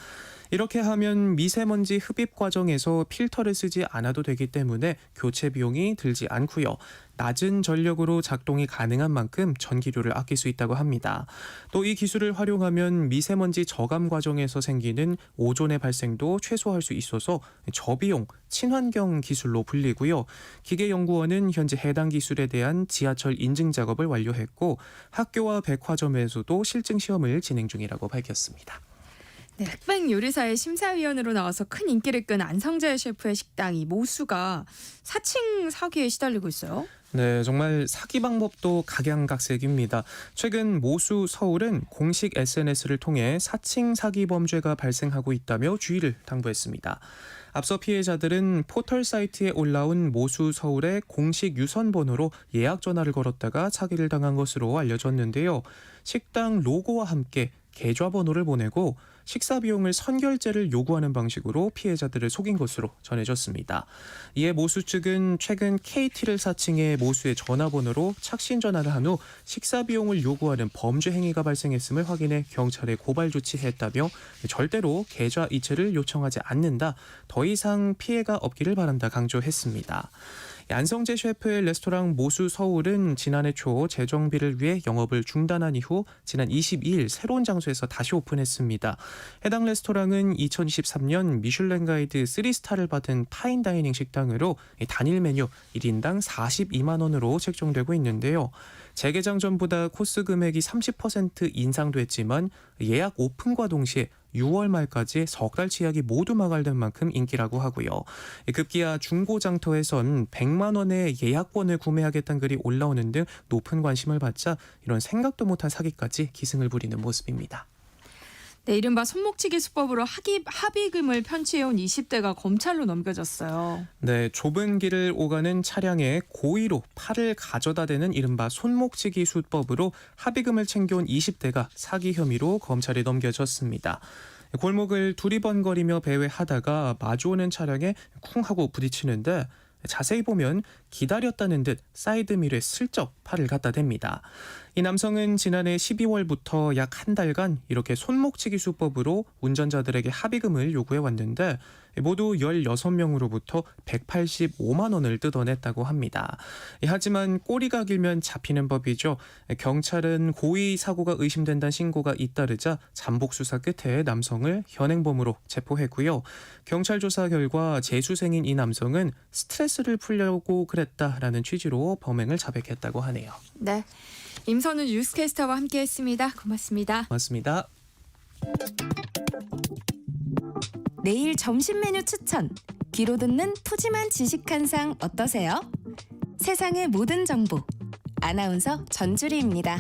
이렇게 하면 미세먼지 흡입 과정에서 필터를 쓰지 않아도 되기 때문에 교체 비용이 들지 않고요. 낮은 전력으로 작동이 가능한 만큼 전기료를 아낄 수 있다고 합니다. 또 이 기술을 활용하면 미세먼지 저감 과정에서 생기는 오존의 발생도 최소화할 수 있어서 저비용, 친환경 기술로 불리고요. 기계연구원은 현재 해당 기술에 대한 지하철 인증 작업을 완료했고 학교와 백화점에서도 실증 시험을 진행 중이라고 밝혔습니다. 네, 흑백 요리사의 심사위원으로 나와서 큰 인기를 끈 안성재 셰프의 식당 이 모수가 사칭 사기에 시달리고 있어요. 네, 정말 사기 방법도 각양각색입니다. 최근 모수 서울은 공식 SNS를 통해 사칭 사기 범죄가 발생하고 있다며 주의를 당부했습니다. 앞서 피해자들은 포털 사이트에 올라온 모수 서울의 공식 유선 번호로 예약 전화를 걸었다가 사기를 당한 것으로 알려졌는데요. 식당 로고와 함께 계좌번호를 보내고 식사 비용을 선결제를 요구하는 방식으로 피해자들을 속인 것으로 전해졌습니다. 이에 모수 측은 최근 KT를 사칭해 모수의 전화번호로 착신 전화를 한 후 식사 비용을 요구하는 범죄 행위가 발생했음을 확인해 경찰에 고발 조치했다며 절대로 계좌 이체를 요청하지 않는다. 더 이상 피해가 없기를 바란다 강조했습니다. 안성재 셰프의 레스토랑 모수 서울은 지난해 초 재정비를 위해 영업을 중단한 이후 지난 22일 새로운 장소에서 다시 오픈했습니다. 해당 레스토랑은 2023년 미슐랭 가이드 3스타를 받은 파인다이닝 식당으로 단일 메뉴 1인당 42만 원으로 책정되고 있는데요. 재개장 전보다 코스 금액이 30% 인상됐지만 예약 오픈과 동시에 6월 말까지 석 달치 예약이 모두 마감된 만큼 인기라고 하고요. 급기야 중고장터에선 100만 원의 예약권을 구매하겠다는 글이 올라오는 등 높은 관심을 받자 이런 생각도 못한 사기까지 기승을 부리는 모습입니다. 네, 이른바 손목치기 수법으로 합의금을 편취해온 20대가 검찰로 넘겨졌어요. 네, 좁은 길을 오가는 차량에 고의로 팔을 가져다 대는 이른바 손목치기 수법으로 합의금을 챙겨온 20대가 사기 혐의로 검찰에 넘겨졌습니다. 골목을 두리번거리며 배회하다가 마주오는 차량에 쿵 하고 부딪히는데 자세히 보면 기다렸다는 듯 사이드미러에 슬쩍 팔을 갖다 댑니다. 이 남성은 지난해 12월부터 약 한 달간 이렇게 손목치기 수법으로 운전자들에게 합의금을 요구해 왔는데 모두 16명으로부터 185만 원을 뜯어냈다고 합니다. 하지만 꼬리가 길면 잡히는 법이죠. 경찰은 고의 사고가 의심된다는 신고가 잇따르자 잠복 수사 끝에 남성을 현행범으로 체포했고요. 경찰 조사 결과 재수생인 이 남성은 스트레스를 풀려고 그랬다라는 취지로 범행을 자백했다고 하네요. 네, 임선우 뉴스캐스터와 함께했습니다. 고맙습니다. 맞습니다. 내일 점심 메뉴 추천. 귀로 듣는 푸짐한 지식 한 상 어떠세요? 세상의 모든 정보. 아나운서 전주리입니다.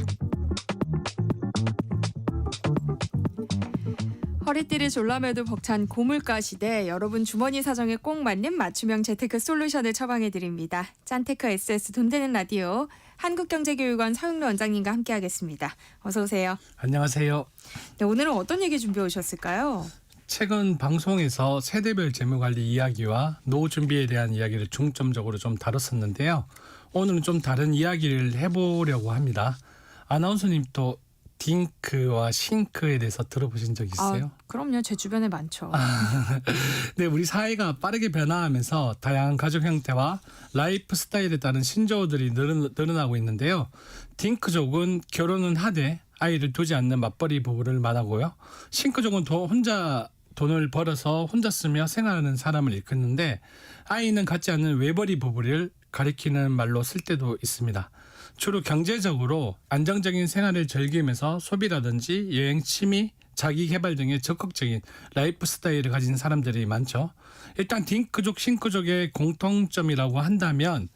허리띠를 졸라매도 벅찬 고물가 시대, 여러분 주머니 사정에 꼭 맞는 맞춤형 재테크 솔루션을 처방해드립니다. 짠테크 SS 돈 되는 라디오 한국경제교육원 서영로 원장님과 함께하겠습니다. 어서 오세요. 안녕하세요. 네, 오늘은 어떤 얘기 준비해 오셨을까요? 최근 방송에서 세대별 재무관리 이야기와 노후 준비에 대한 이야기를 중점적으로 좀 다뤘었는데요. 오늘은 좀 다른 이야기를 해보려고 합니다. 아나운서님도 딩크와 싱크에 대해서 들어보신 적 있어요? 그럼요. 제 주변에 많죠. 네, 우리 사회가 빠르게 변화하면서 다양한 가족 형태와 라이프 스타일에 따른 신조어들이 늘어나고 있는데요. 딩크족은 결혼은 하되 아이를 두지 않는 맞벌이 부부를 말하고요. 싱크족은 혼자 돈을 벌어서 혼자 쓰며 생활하는 사람을 일컫는데 아이는 갖지 않는 외벌이 부부를 가리키는 말로 쓸 때도 있습니다. 주로 경제적으로 안정적인 생활을 즐기면서 소비라든지 여행, 취미, 자기 개발 등의 적극적인 라이프 스타일을 가진 사람들이 많죠. 일단 딩크족, 싱크족의 공통점이라고 한다면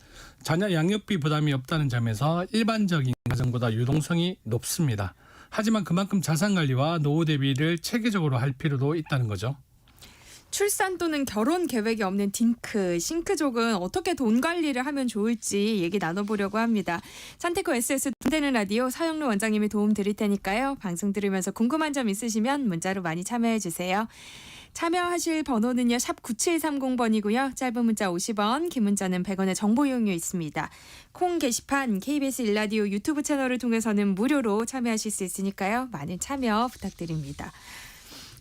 자녀 양육비 부담이 없다는 점에서 일반적인 가정보다 유동성이 높습니다. 하지만 그만큼 자산관리와 노후 대비를 체계적으로 할 필요도 있다는 거죠. 출산 또는 결혼 계획이 없는 딩크, 싱크족은 어떻게 돈 관리를 하면 좋을지 얘기 나눠보려고 합니다. 산테코 SS 돈 되는 라디오 서영로 원장님이 도움 드릴 테니까요. 방송 들으면서 궁금한 점 있으시면 문자로 많이 참여해 주세요. 참여하실 번호는요. 샵 9730번이고요. 짧은 문자 50원, 긴 문자는 100원의 정보 이용료 있습니다. 콩 게시판 KBS 1라디오 유튜브 채널을 통해서는 무료로 참여하실 수 있으니까요. 많은 참여 부탁드립니다.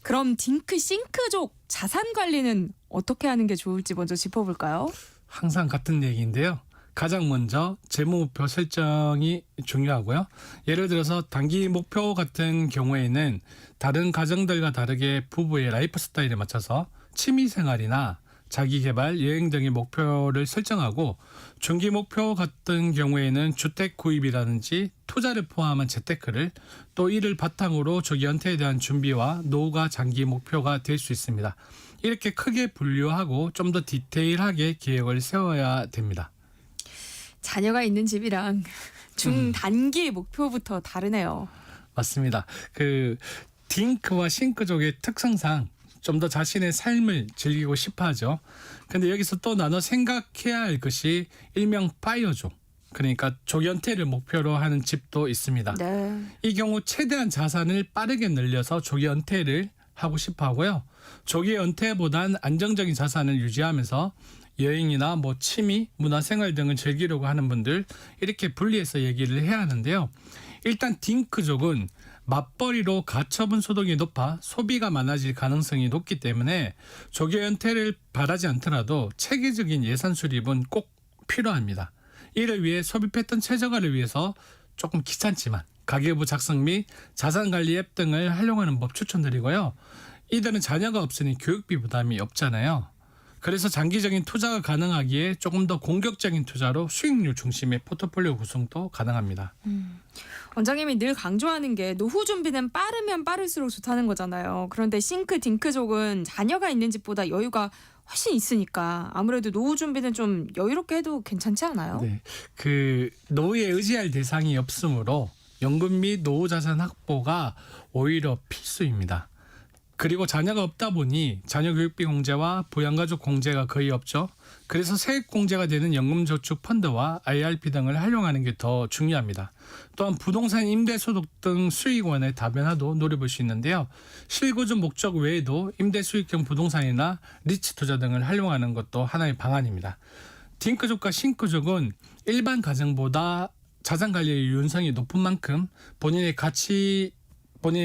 그럼 딩크, 싱크족 자산 관리는 어떻게 하는 게 좋을지 먼저 짚어볼까요? 항상 같은 얘기인데요. 가장 먼저 재무 목표 설정이 중요하고요. 예를 들어서 단기 목표 같은 경우에는 다른 가정들과 다르게 부부의 라이프 스타일에 맞춰서 취미생활이나 자기개발, 여행 등의 목표를 설정하고 중기 목표 같은 경우에는 주택 구입이라든지 투자를 포함한 재테크를 또 이를 바탕으로 조기 은퇴에 대한 준비와 노후가 장기 목표가 될 수 있습니다. 이렇게 크게 분류하고 좀 더 디테일하게 계획을 세워야 됩니다. 자녀가 있는 집이랑 중단기 목표부터 다르네요. 맞습니다. 그 딩크와 싱크족의 특성상 좀 더 자신의 삶을 즐기고 싶어하죠. 근데 여기서 또 나눠 생각해야 할 것이 일명 파이어족, 그러니까 조연태를 목표로 하는 집도 있습니다. 네. 이 경우 최대한 자산을 빠르게 늘려서 조기 은퇴를 하고 싶어 하고요. 조기 은퇴보단 안정적인 자산을 유지하면서 여행이나 뭐 취미, 문화생활 등을 즐기려고 하는 분들, 이렇게 분리해서 얘기를 해야 하는데요. 일단 딩크족은 맞벌이로 가처분 소득이 높아 소비가 많아질 가능성이 높기 때문에 조기 은퇴를 바라지 않더라도 체계적인 예산 수립은 꼭 필요합니다. 이를 위해 소비 패턴 최저화를 위해서 조금 귀찮지만 가계부 작성 및 자산관리 앱 등을 활용하는 법 추천드리고요. 이들은 자녀가 없으니 교육비 부담이 없잖아요. 그래서 장기적인 투자가 가능하기에 조금 더 공격적인 투자로 수익률 중심의 포트폴리오 구성도 가능합니다. 원장님이 늘 강조하는 게 노후 준비는 빠르면 빠를수록 좋다는 거잖아요. 그런데 싱크, 딩크족은 자녀가 있는 집보다 여유가 훨씬 있으니까 아무래도 노후 준비는 좀 여유롭게 해도 괜찮지 않아요? 네, 그 노후에 의지할 대상이 없으므로 연금 및 노후 자산 확보가 오히려 필수입니다. 그리고 자녀가 없다 보니 자녀 교육비 공제와 부양가족 공제가 거의 없죠. 그래서 세액 공제가 되는 연금저축 펀드와 IRP 등을 활용하는 게 더 중요합니다. 또한 부동산 임대소득 등 수익원의 다변화도 노려볼 수 있는데요. 실거주 목적 외에도 임대수익형 부동산이나 리츠 투자 등을 활용하는 것도 하나의 방안입니다. 딩크족과 싱크족은 일반 가정보다 자산관리의 유연성이 높은 만큼 본인의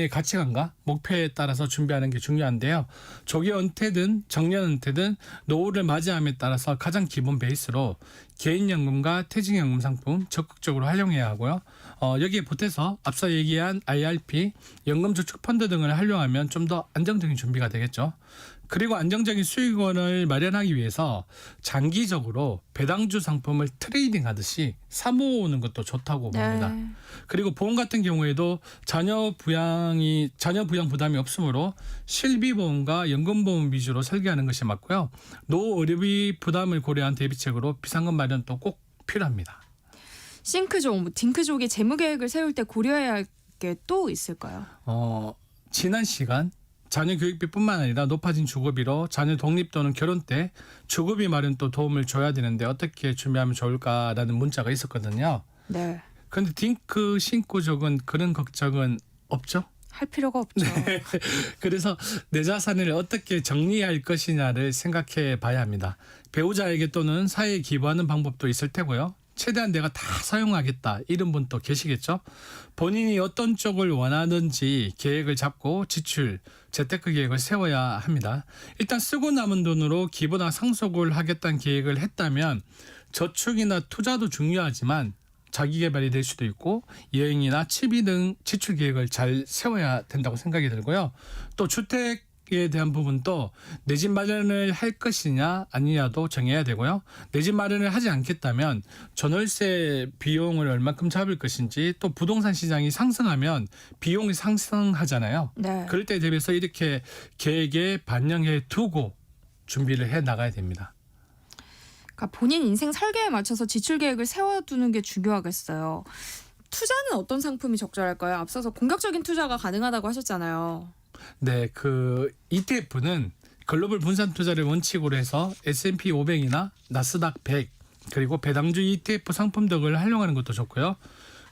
가치관과 목표에 따라서 준비하는 게 중요한데요. 조기 은퇴든 정년 은퇴든 노후를 맞이함에 따라서 가장 기본 베이스로 개인연금과 퇴직연금 상품 적극적으로 활용해야 하고요. 여기에 보태서 앞서 얘기한 IRP, 연금저축펀드 등을 활용하면 좀 더 안정적인 준비가 되겠죠. 그리고 안정적인 수익원을 마련하기 위해서 장기적으로 배당주 상품을 트레이딩하듯이 사모으는 것도 좋다고 봅니다. 네. 그리고 보험 같은 경우에도 자녀 부양 부담이 없으므로 실비보험과 연금보험 위주로 설계하는 것이 맞고요. 노후 의료비 부담을 고려한 대비책으로 비상금 마련도 꼭 필요합니다. 싱크족, 딩크족이 재무계획을 세울 때 고려해야 할 게 또 있을까요? 지난 시간 자녀 교육비뿐만 아니라 높아진 주거비로 자녀 독립 또는 결혼 때 주거비 마련도 도움을 줘야 되는데 어떻게 준비하면 좋을까라는 문자가 있었거든요. 네. 그런데 딩크 싱크족은 그런 걱정은 없죠? 할 필요가 없죠. 그래서 내 자산을 어떻게 정리할 것이냐를 생각해 봐야 합니다. 배우자에게 또는 사회에 기부하는 방법도 있을 테고요. 최대한 내가 다 사용하겠다 이런 분도 계시겠죠. 본인이 어떤 쪽을 원하는지 계획을 잡고 지출, 재테크 계획을 세워야 합니다. 일단 쓰고 남은 돈으로 기부나 상속을 하겠다는 계획을 했다면 저축이나 투자도 중요하지만 자기 개발이 될 수도 있고 여행이나 취미 등 지출 계획을 잘 세워야 된다고 생각이 들고요. 또 주택에 대한 부분도 내 집 마련을 할 것이냐 아니냐도 정해야 되고요. 내 집 마련을 하지 않겠다면 전월세 비용을 얼마큼 잡을 것인지, 또 부동산 시장이 상승하면 비용이 상승하잖아요. 네. 그럴 때 대비해서 이렇게 계획에 반영해 두고 준비를 해 나가야 됩니다. 그러니까 본인 인생 설계에 맞춰서 지출 계획을 세워두는 게 중요하겠어요. 투자는 어떤 상품이 적절할까요? 앞서서 공격적인 투자가 가능하다고 하셨잖아요. 네, 그 ETF는 글로벌 분산 투자를 원칙으로 해서 S&P 500이나 나스닥 100 그리고 배당주 ETF 상품 등을 활용하는 것도 좋고요.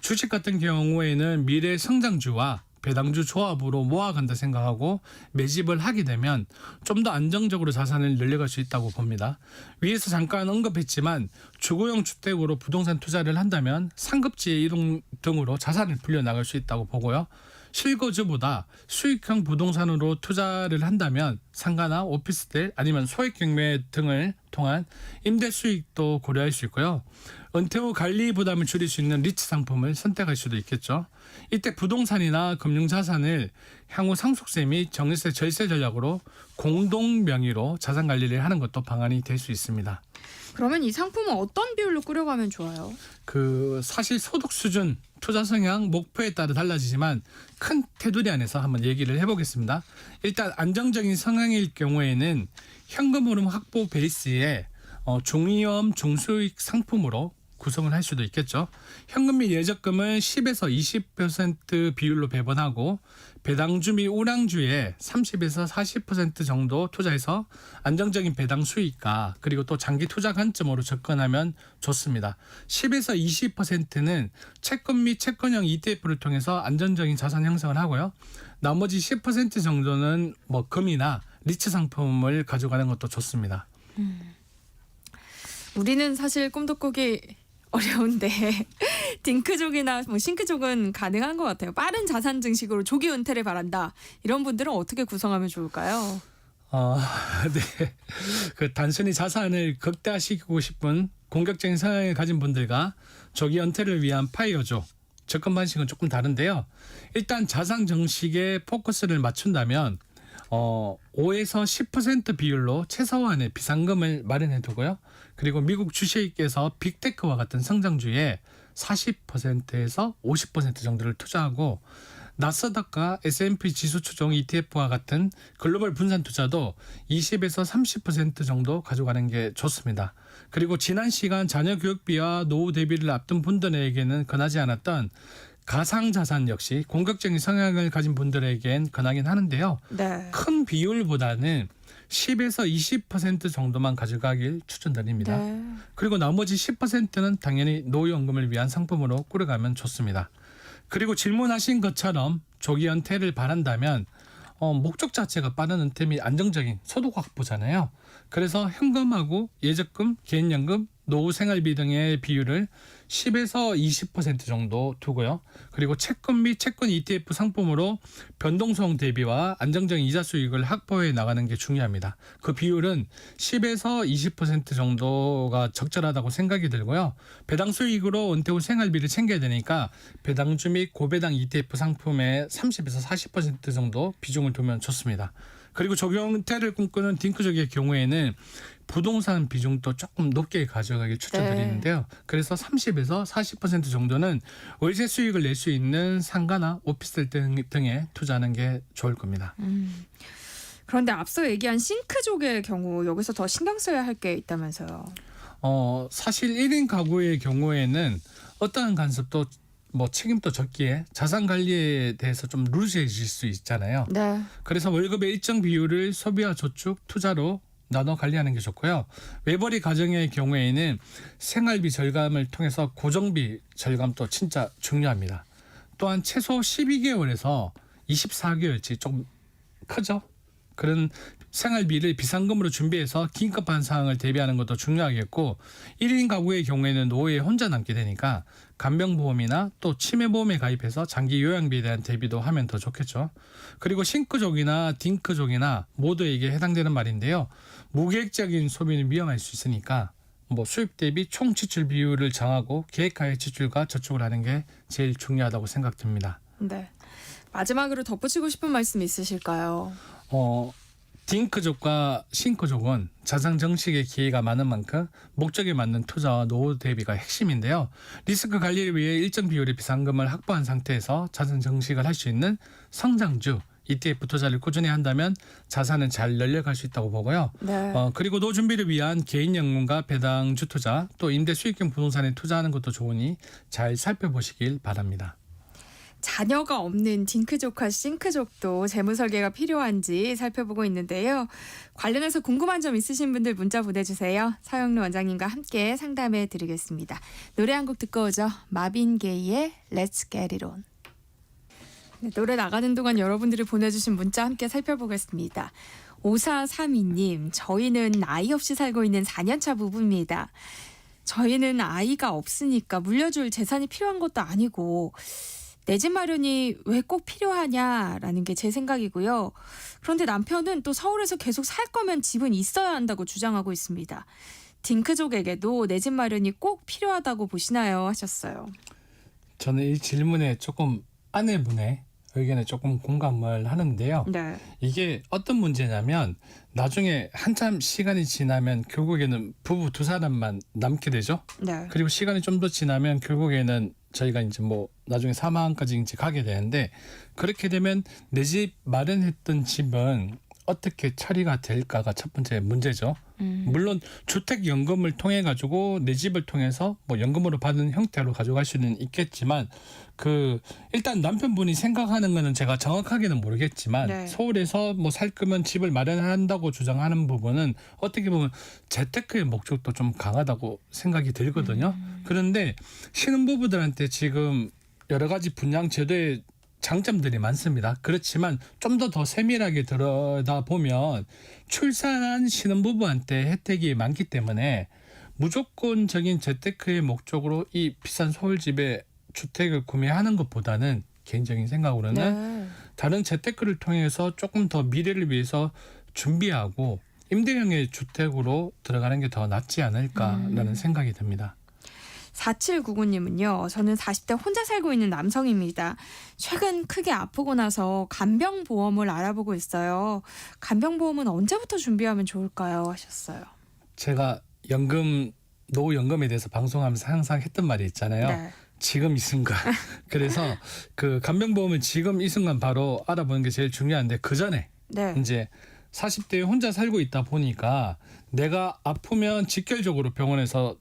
주식 같은 경우에는 미래 성장주와 배당주 조합으로 모아간다 생각하고 매집을 하게 되면 좀 더 안정적으로 자산을 늘려갈 수 있다고 봅니다. 위에서 잠깐 언급했지만 주거용 주택으로 부동산 투자를 한다면 상급지의 이동 등으로 자산을 불려나갈 수 있다고 보고요. 실거주보다 수익형 부동산으로 투자를 한다면 상가나 오피스텔 아니면 소액 경매 등을 통한 임대 수익도 고려할 수 있고요. 은퇴 후 관리 부담을 줄일 수 있는 리츠 상품을 선택할 수도 있겠죠. 이때 부동산이나 금융자산을 향후 상속세 및 정유세 절세 전략으로 공동 명의로 자산 관리를 하는 것도 방안이 될 수 있습니다. 그러면 이 상품은 어떤 비율로 꾸려가면 좋아요? 사실 소득 수준, 투자 성향, 목표에 따라 달라지지만 큰 테두리 안에서 한번 얘기를 해보겠습니다. 일단 안정적인 성향일 경우에는 현금 흐름 확보 베이스에 중위험 중수익 상품으로 구성을 할 수도 있겠죠. 현금 및 예적금은 10에서 20% 비율로 배분하고 배당주 및 우량주에 30에서 40% 정도 투자해서 안정적인 배당 수익과 그리고 또 장기 투자 관점으로 접근하면 좋습니다. 10에서 20%는 채권 및 채권형 ETF를 통해서 안정적인 자산 형성을 하고요. 나머지 10% 정도는 뭐 금이나 리츠 상품을 가져가는 것도 좋습니다. 우리는 사실 꿈도 꾸기 어려운데 딩크족이나 뭐 싱크족은 가능한 것 같아요. 빠른 자산 증식으로 조기 은퇴를 바란다. 이런 분들은 어떻게 구성하면 좋을까요? 네. 그 단순히 자산을 극대화시키고 싶은 공격적인 성향을 가진 분들과 조기 은퇴를 위한 파이어족 접근 방식은 조금 다른데요. 일단 자산 증식에 포커스를 맞춘다면 5에서 10% 비율로 최소한의 비상금을 마련해 두고요. 그리고 미국 주식에서 빅테크와 같은 성장주에 40%에서 50% 정도를 투자하고 나스닥과 S&P 지수 추종 ETF와 같은 글로벌 분산 투자도 20에서 30% 정도 가져가는 게 좋습니다. 그리고 지난 시간 자녀 교육비와 노후 대비를 앞둔 분들에게는 권하지 않았던 가상자산 역시 공격적인 성향을 가진 분들에겐 권하긴 하는데요. 네. 큰 비율보다는 10에서 20% 정도만 가져가길 추천드립니다. 네. 그리고 나머지 10%는 당연히 노후연금을 위한 상품으로 꾸려가면 좋습니다. 그리고 질문하신 것처럼 조기 은퇴를 바란다면 목적 자체가 빠른 은퇴 및 안정적인 소득 확보잖아요. 그래서 현금하고 예적금, 개인연금, 노후 생활비 등의 비율을 10에서 20% 정도 두고요. 그리고 채권 및 채권 ETF 상품으로 변동성 대비와 안정적인 이자 수익을 확보해 나가는 게 중요합니다. 그 비율은 10에서 20% 정도가 적절하다고 생각이 들고요. 배당 수익으로 은퇴 후 생활비를 챙겨야 되니까 배당주 및 고배당 ETF 상품에 30에서 40% 정도 비중을 두면 좋습니다. 그리고 조기 은퇴를 꿈꾸는 딩크족의 경우에는 부동산 비중도 조금 높게 가져가길 추천드리는데요. 그래서 30에서 40% 정도는 월세 수익을 낼 수 있는 상가나 오피스텔 등에 투자하는 게 좋을 겁니다. 그런데 앞서 얘기한 싱크족의 경우 여기서 더 신경 써야 할 게 있다면서요. 사실 1인 가구의 경우에는 어떠한 간섭도 뭐 책임도 적기에 자산 관리에 대해서 좀 루즈해질 수 있잖아요. 네. 그래서 월급의 일정 비율을 소비와 저축, 투자로 나눠 관리하는 게 좋고요. 외벌이 가정의 경우에는 생활비 절감을 통해서 고정비 절감도 진짜 중요합니다. 또한 최소 12개월에서 24개월치 좀 크죠? 그런 생활비를 비상금으로 준비해서 긴급한 상황을 대비하는 것도 중요하겠고 1인 가구의 경우에는 노후에 혼자 남게 되니까 간병보험이나 또 치매보험에 가입해서 장기 요양비에 대한 대비도 하면 더 좋겠죠. 그리고 싱크족이나 딩크족이나 모두에게 해당되는 말인데요. 무계획적인 소비는 위험할 수 있으니까 뭐 수입 대비 총 지출 비율을 정하고 계획하에 지출과 저축을 하는 게 제일 중요하다고 생각됩니다. 네. 마지막으로 덧붙이고 싶은 말씀 있으실까요? 딩크족과 싱크족은 자산 정식의 기회가 많은 만큼 목적에 맞는 투자와 노후 대비가 핵심인데요. 리스크 관리를 위해 일정 비율의 비상금을 확보한 상태에서 자산 정식을 할 수 있는 성장주 ETF 투자를 꾸준히 한다면 자산은 잘 늘려갈 수 있다고 보고요. 네. 그리고 노후 준비를 위한 개인연금과 배당주 투자 또 임대 수익형 부동산에 투자하는 것도 좋으니 잘 살펴보시길 바랍니다. 자녀가 없는 딩크족과 싱크족도 재무 설계가 필요한지 살펴보고 있는데요. 관련해서 궁금한 점 있으신 분들 문자 보내주세요. 서영루 원장님과 함께 상담해 드리겠습니다. 노래 한 곡 듣고 오죠. 마빈 게이의 Let's Get It On. 네, 노래 나가는 동안 여러분들이 보내주신 문자 함께 살펴보겠습니다. 5432님, 저희는 아이 없이 살고 있는 4년차 부부입니다. 저희는 아이가 없으니까 물려줄 재산이 필요한 것도 아니고 내 집 마련이 왜 꼭 필요하냐라는 게 제 생각이고요. 그런데 남편은 또 서울에서 계속 살 거면 집은 있어야 한다고 주장하고 있습니다. 딩크족에게도 내 집 마련이 꼭 필요하다고 보시나요? 하셨어요. 저는 이 질문에 조금 아내분의 의견에 조금 공감을 하는데요. 네. 이게 어떤 문제냐면 나중에 한참 시간이 지나면 결국에는 부부 두 사람만 남게 되죠. 네. 그리고 시간이 좀 더 지나면 결국에는 저희가 이제 뭐 나중에 사망까지 이제 가게 되는데 그렇게 되면 내 집 마련했던 집은 어떻게 처리가 될까가 첫 번째 문제죠. 물론 주택연금을 통해 가지고 내 집을 통해서 뭐 연금으로 받은 형태로 가져갈 수는 있겠지만 일단 남편분이 생각하는 거는 제가 정확하게는 모르겠지만 네. 서울에서 뭐 살 거면 집을 마련한다고 주장하는 부분은 어떻게 보면 재테크의 목적도 좀 강하다고 생각이 들거든요. 그런데 신혼부부들한테 지금 여러 가지 분양 제도의 장점들이 많습니다. 그렇지만 좀 더 세밀하게 들여다보면 출산한 신혼부부한테 혜택이 많기 때문에 무조건적인 재테크의 목적으로 이 비싼 서울집에 주택을 구매하는 것보다는 개인적인 생각으로는 다른 재테크를 통해서 조금 더 미래를 위해서 준비하고 임대형의 주택으로 들어가는 게 더 낫지 않을까라는 생각이 듭니다. 4799님은요. 저는 40대 혼자 살고 있는 남성입니다. 최근 크게 아프고 나서 간병보험을 알아보고 있어요. 간병보험은 언제부터 준비하면 좋을까요? 하셨어요. 제가 노후연금에 대해서 방송하면서 항상 했던 말이 있잖아요. 네. 지금 이 순간. 그래서 그 간병보험은 지금 이 순간 바로 알아보는 게 제일 중요한데 그 전에 네. 이제 40대에 혼자 살고 있다 보니까 내가 아프면 직결적으로 병원에서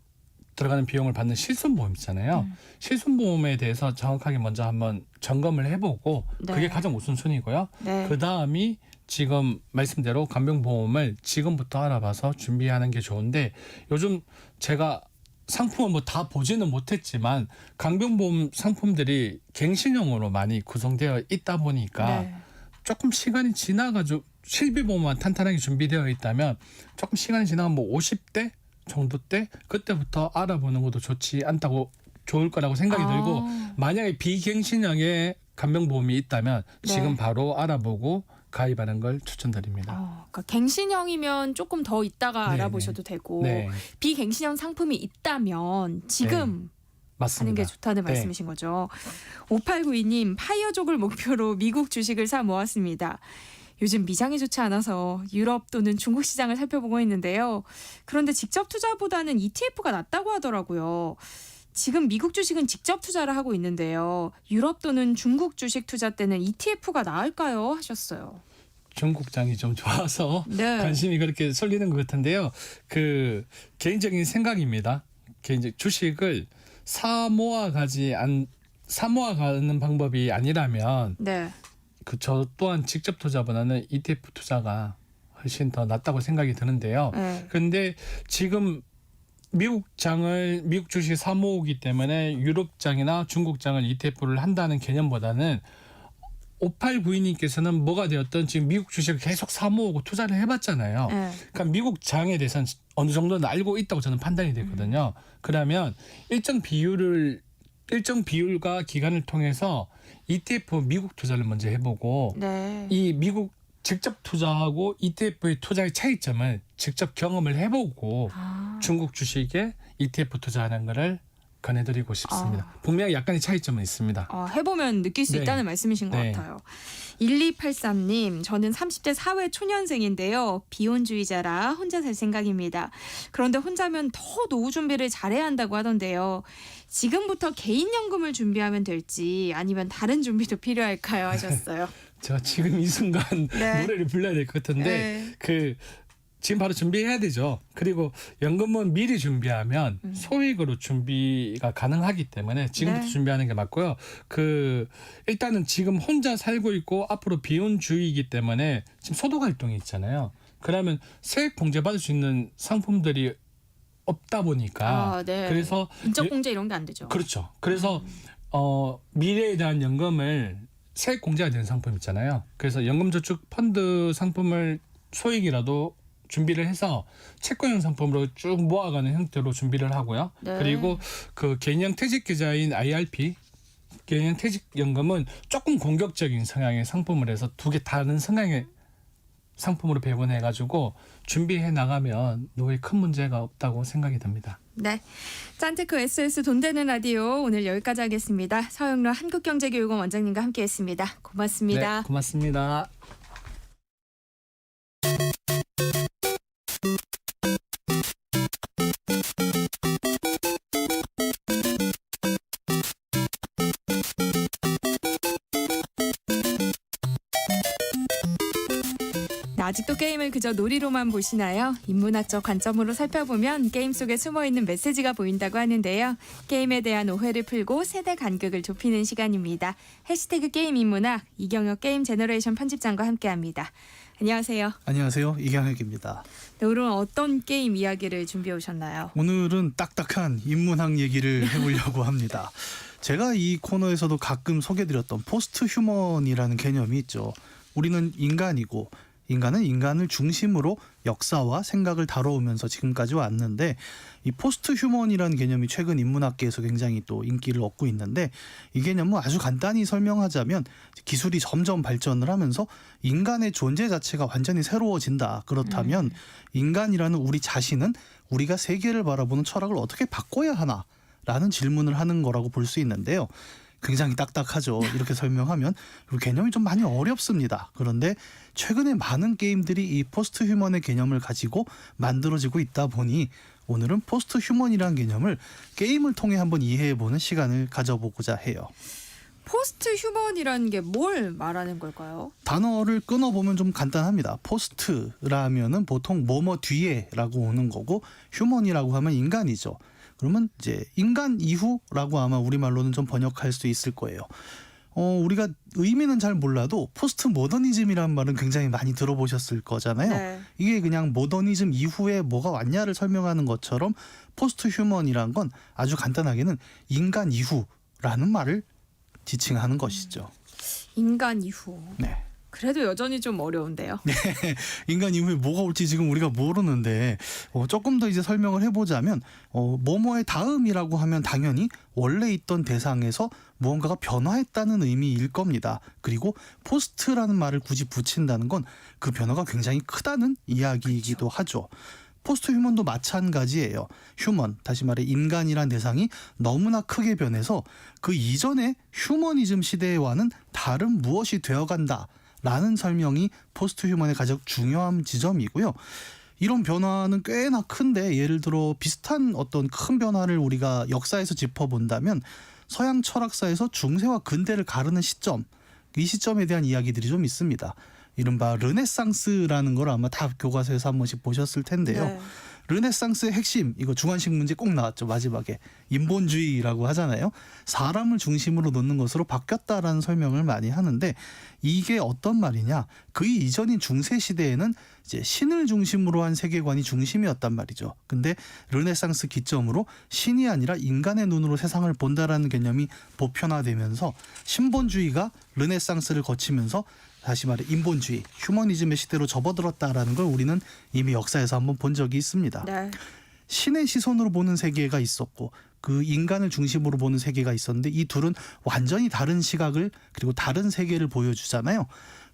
들어가는 비용을 받는 실손보험 있잖아요. 실손보험에 대해서 정확하게 먼저 한번 점검을 해보고 네. 그게 가장 우선순위고요. 네. 그 다음이 지금 말씀대로 간병보험을 지금부터 알아봐서 준비하는 게 좋은데 요즘 제가 상품을 뭐 다 보지는 못했지만 간병보험 상품들이 갱신형으로 많이 구성되어 있다 보니까 네. 조금 시간이 지나가지고 실비보험만 탄탄하게 준비되어 있다면 조금 시간이 지나면 뭐 50대 정도 때 그때부터 알아보는 것도 좋을 거라고 생각이 들고 만약에 비갱신형의 간병보험이 있다면 지금 바로 알아보고 가입하는 걸 추천드립니다. 그러니까 갱신형이면 조금 더 있다가 네네. 알아보셔도 되고 네. 비갱신형 상품이 있다면 지금 맞습니다. 하는 게 좋다는 네. 말씀이신 거죠. 5892님 파이어족을 목표로 미국 주식을 사 모았습니다. 요즘 미장이 좋지 않아서 유럽 또는 중국 시장을 살펴보고 있는데요. 그런데 직접 투자보다는 ETF가 낫다고 하더라고요. 지금 미국 주식은 직접 투자를 하고 있는데요. 유럽 또는 중국 주식 투자 때는 ETF가 나을까요? 하셨어요. 중국장이 좀 좋아서 네. 관심이 그렇게 쏠리는 것 같은데요. 그 개인적인 생각입니다. 주식을 사모아가는 방법이 아니라면 네. 저 또한 직접 투자보다는 ETF 투자가 훨씬 더 낫다고 생각이 드는데요. 네. 그런데 지금 미국 주식 사모으기 때문에 유럽장이나 중국장을 ETF를 한다는 개념보다는 5892님께서는 뭐가 되었든 지금 미국 주식을 계속 사모으고 투자를 해봤잖아요. 네. 그러니까 미국 장에 대해서는 어느 정도는 알고 있다고 저는 판단이 되거든요. 그러면 일정 비율과 기간을 통해서 ETF 미국 투자를 먼저 해보고 네. 이 미국 직접 투자하고 ETF의 투자의 차이점을 직접 경험을 해보고 중국 주식에 ETF 투자하는 거를 권해드리고 싶습니다. 분명히 약간의 차이점은 있습니다. 해보면 느낄 수 네. 있다는 말씀이신 것 네. 같아요. 1283님, 저는 30대 사회 초년생인데요. 비혼주의자라 혼자 살 생각입니다. 그런데 혼자면 더 노후 준비를 잘해야 한다고 하던데요. 지금부터 개인연금을 준비하면 될지 아니면 다른 준비도 필요할까요? 하셨어요. 제가 지금 이 순간 네. 노래를 불러야 될 것 같은데 지금 바로 준비해야 되죠. 그리고 연금은 미리 준비하면 소액으로 준비가 가능하기 때문에 지금부터 네. 준비하는 게 맞고요. 일단은 지금 혼자 살고 있고 앞으로 비혼주의이기 때문에 지금 소득 활동이 있잖아요. 그러면 세액 공제 받을 수 있는 상품들이 없다 보니까 네. 그래서 인적공제 이런 게 안 되죠. 그렇죠. 그래서 미래에 대한 연금을 세액 공제가 되는 상품 있잖아요. 그래서 연금저축 펀드 상품을 소액이라도 준비를 해서 채권형 상품으로 쭉 모아가는 형태로 준비를 하고요. 네. 그리고 그 개인형 퇴직계좌인 IRP, 개인형 퇴직연금은 조금 공격적인 성향의 상품을 해서 두 개 다른 성향의 상품으로 배분해가지고 준비해 나가면 노후에 큰 문제가 없다고 생각이 듭니다. 네, 짠테크 SS 돈 되는 라디오 오늘 여기까지 하겠습니다. 서영로 한국경제교육원 원장님과 함께했습니다. 고맙습니다. 네, 고맙습니다. 아직도 게임을 그저 놀이로만 보시나요? 인문학적 관점으로 살펴보면 게임 속에 숨어있는 메시지가 보인다고 하는데요. 게임에 대한 오해를 풀고 세대 간극을 좁히는 시간입니다. 해시태그 게임 인문학 이경혁 게임 제너레이션 편집장과 함께합니다. 안녕하세요. 안녕하세요. 이경혁입니다. 네, 오늘은 어떤 게임 이야기를 준비해 오셨나요? 오늘은 딱딱한 인문학 얘기를 해보려고 합니다. 제가 이 코너에서도 가끔 소개드렸던 포스트 휴먼이라는 개념이 있죠. 우리는 인간이고 인간은 인간을 중심으로 역사와 생각을 다뤄오면서 지금까지 왔는데 이 포스트 휴먼이라는 개념이 최근 인문학계에서 굉장히 또 인기를 얻고 있는데 이 개념은 아주 간단히 설명하자면 기술이 점점 발전을 하면서 인간의 존재 자체가 완전히 새로워진다. 그렇다면 인간이라는 우리 자신은 우리가 세계를 바라보는 철학을 어떻게 바꿔야 하나? 라는 질문을 하는 거라고 볼 수 있는데요. 굉장히 딱딱하죠. 이렇게 설명하면 개념이 좀 많이 어렵습니다. 그런데 최근에 많은 게임들이 이 포스트 휴먼의 개념을 가지고 만들어지고 있다 보니 오늘은 포스트 휴먼이라는 개념을 게임을 통해 한번 이해해보는 시간을 가져보고자 해요. 포스트 휴먼이라는 게 뭘 말하는 걸까요? 단어를 끊어보면 좀 간단합니다. 포스트라면은 보통 뭐뭐 뒤에라고 오는 거고 휴먼이라고 하면 인간이죠. 그러면 이제 인간 이후라고 아마 우리말로는 좀 번역할 수 있을 거예요. 우리가 의미는 잘 몰라도 포스트 모더니즘이라는 말은 굉장히 많이 들어보셨을 거잖아요. 네. 이게 그냥 모더니즘 이후에 뭐가 왔냐를 설명하는 것처럼 포스트 휴먼이란 건 아주 간단하게는 인간 이후라는 말을 지칭하는 것이죠. 인간 이후. 네. 그래도 여전히 좀 어려운데요. 네, 인간 이후에 뭐가 올지 지금 우리가 모르는데 조금 더 이제 설명을 해보자면 뭐뭐의 다음이라고 하면 당연히 원래 있던 대상에서 무언가가 변화했다는 의미일 겁니다. 그리고 포스트라는 말을 굳이 붙인다는 건 그 변화가 굉장히 크다는 이야기이기도 하죠. 포스트 휴먼도 마찬가지예요. 휴먼, 다시 말해 인간이란 대상이 너무나 크게 변해서 그 이전의 휴머니즘 시대와는 다른 무엇이 되어간다. 라는 설명이 포스트 휴먼의 가장 중요한 지점이고요. 이런 변화는 꽤나 큰데 예를 들어 비슷한 어떤 큰 변화를 우리가 역사에서 짚어본다면 서양 철학사에서 중세와 근대를 가르는 시점, 이 시점에 대한 이야기들이 좀 있습니다. 이른바 르네상스라는 걸 아마 다 교과서에서 한 번씩 보셨을 텐데요. 네. 르네상스의 핵심, 이거 주관식 문제 꼭 나왔죠. 마지막에 인본주의라고 하잖아요. 사람을 중심으로 놓는 것으로 바뀌었다라는 설명을 많이 하는데 이게 어떤 말이냐? 그 이전인 중세 시대에는 이제 신을 중심으로 한 세계관이 중심이었단 말이죠. 근데 르네상스 기점으로 신이 아니라 인간의 눈으로 세상을 본다라는 개념이 보편화되면서 신본주의가 르네상스를 거치면서 다시 말해 인본주의, 휴머니즘의 시대로 접어들었다라는 걸 우리는 이미 역사에서 한번 본 적이 있습니다. 네. 신의 시선으로 보는 세계가 있었고 그 인간을 중심으로 보는 세계가 있었는데 이 둘은 완전히 다른 시각을 그리고 다른 세계를 보여주잖아요.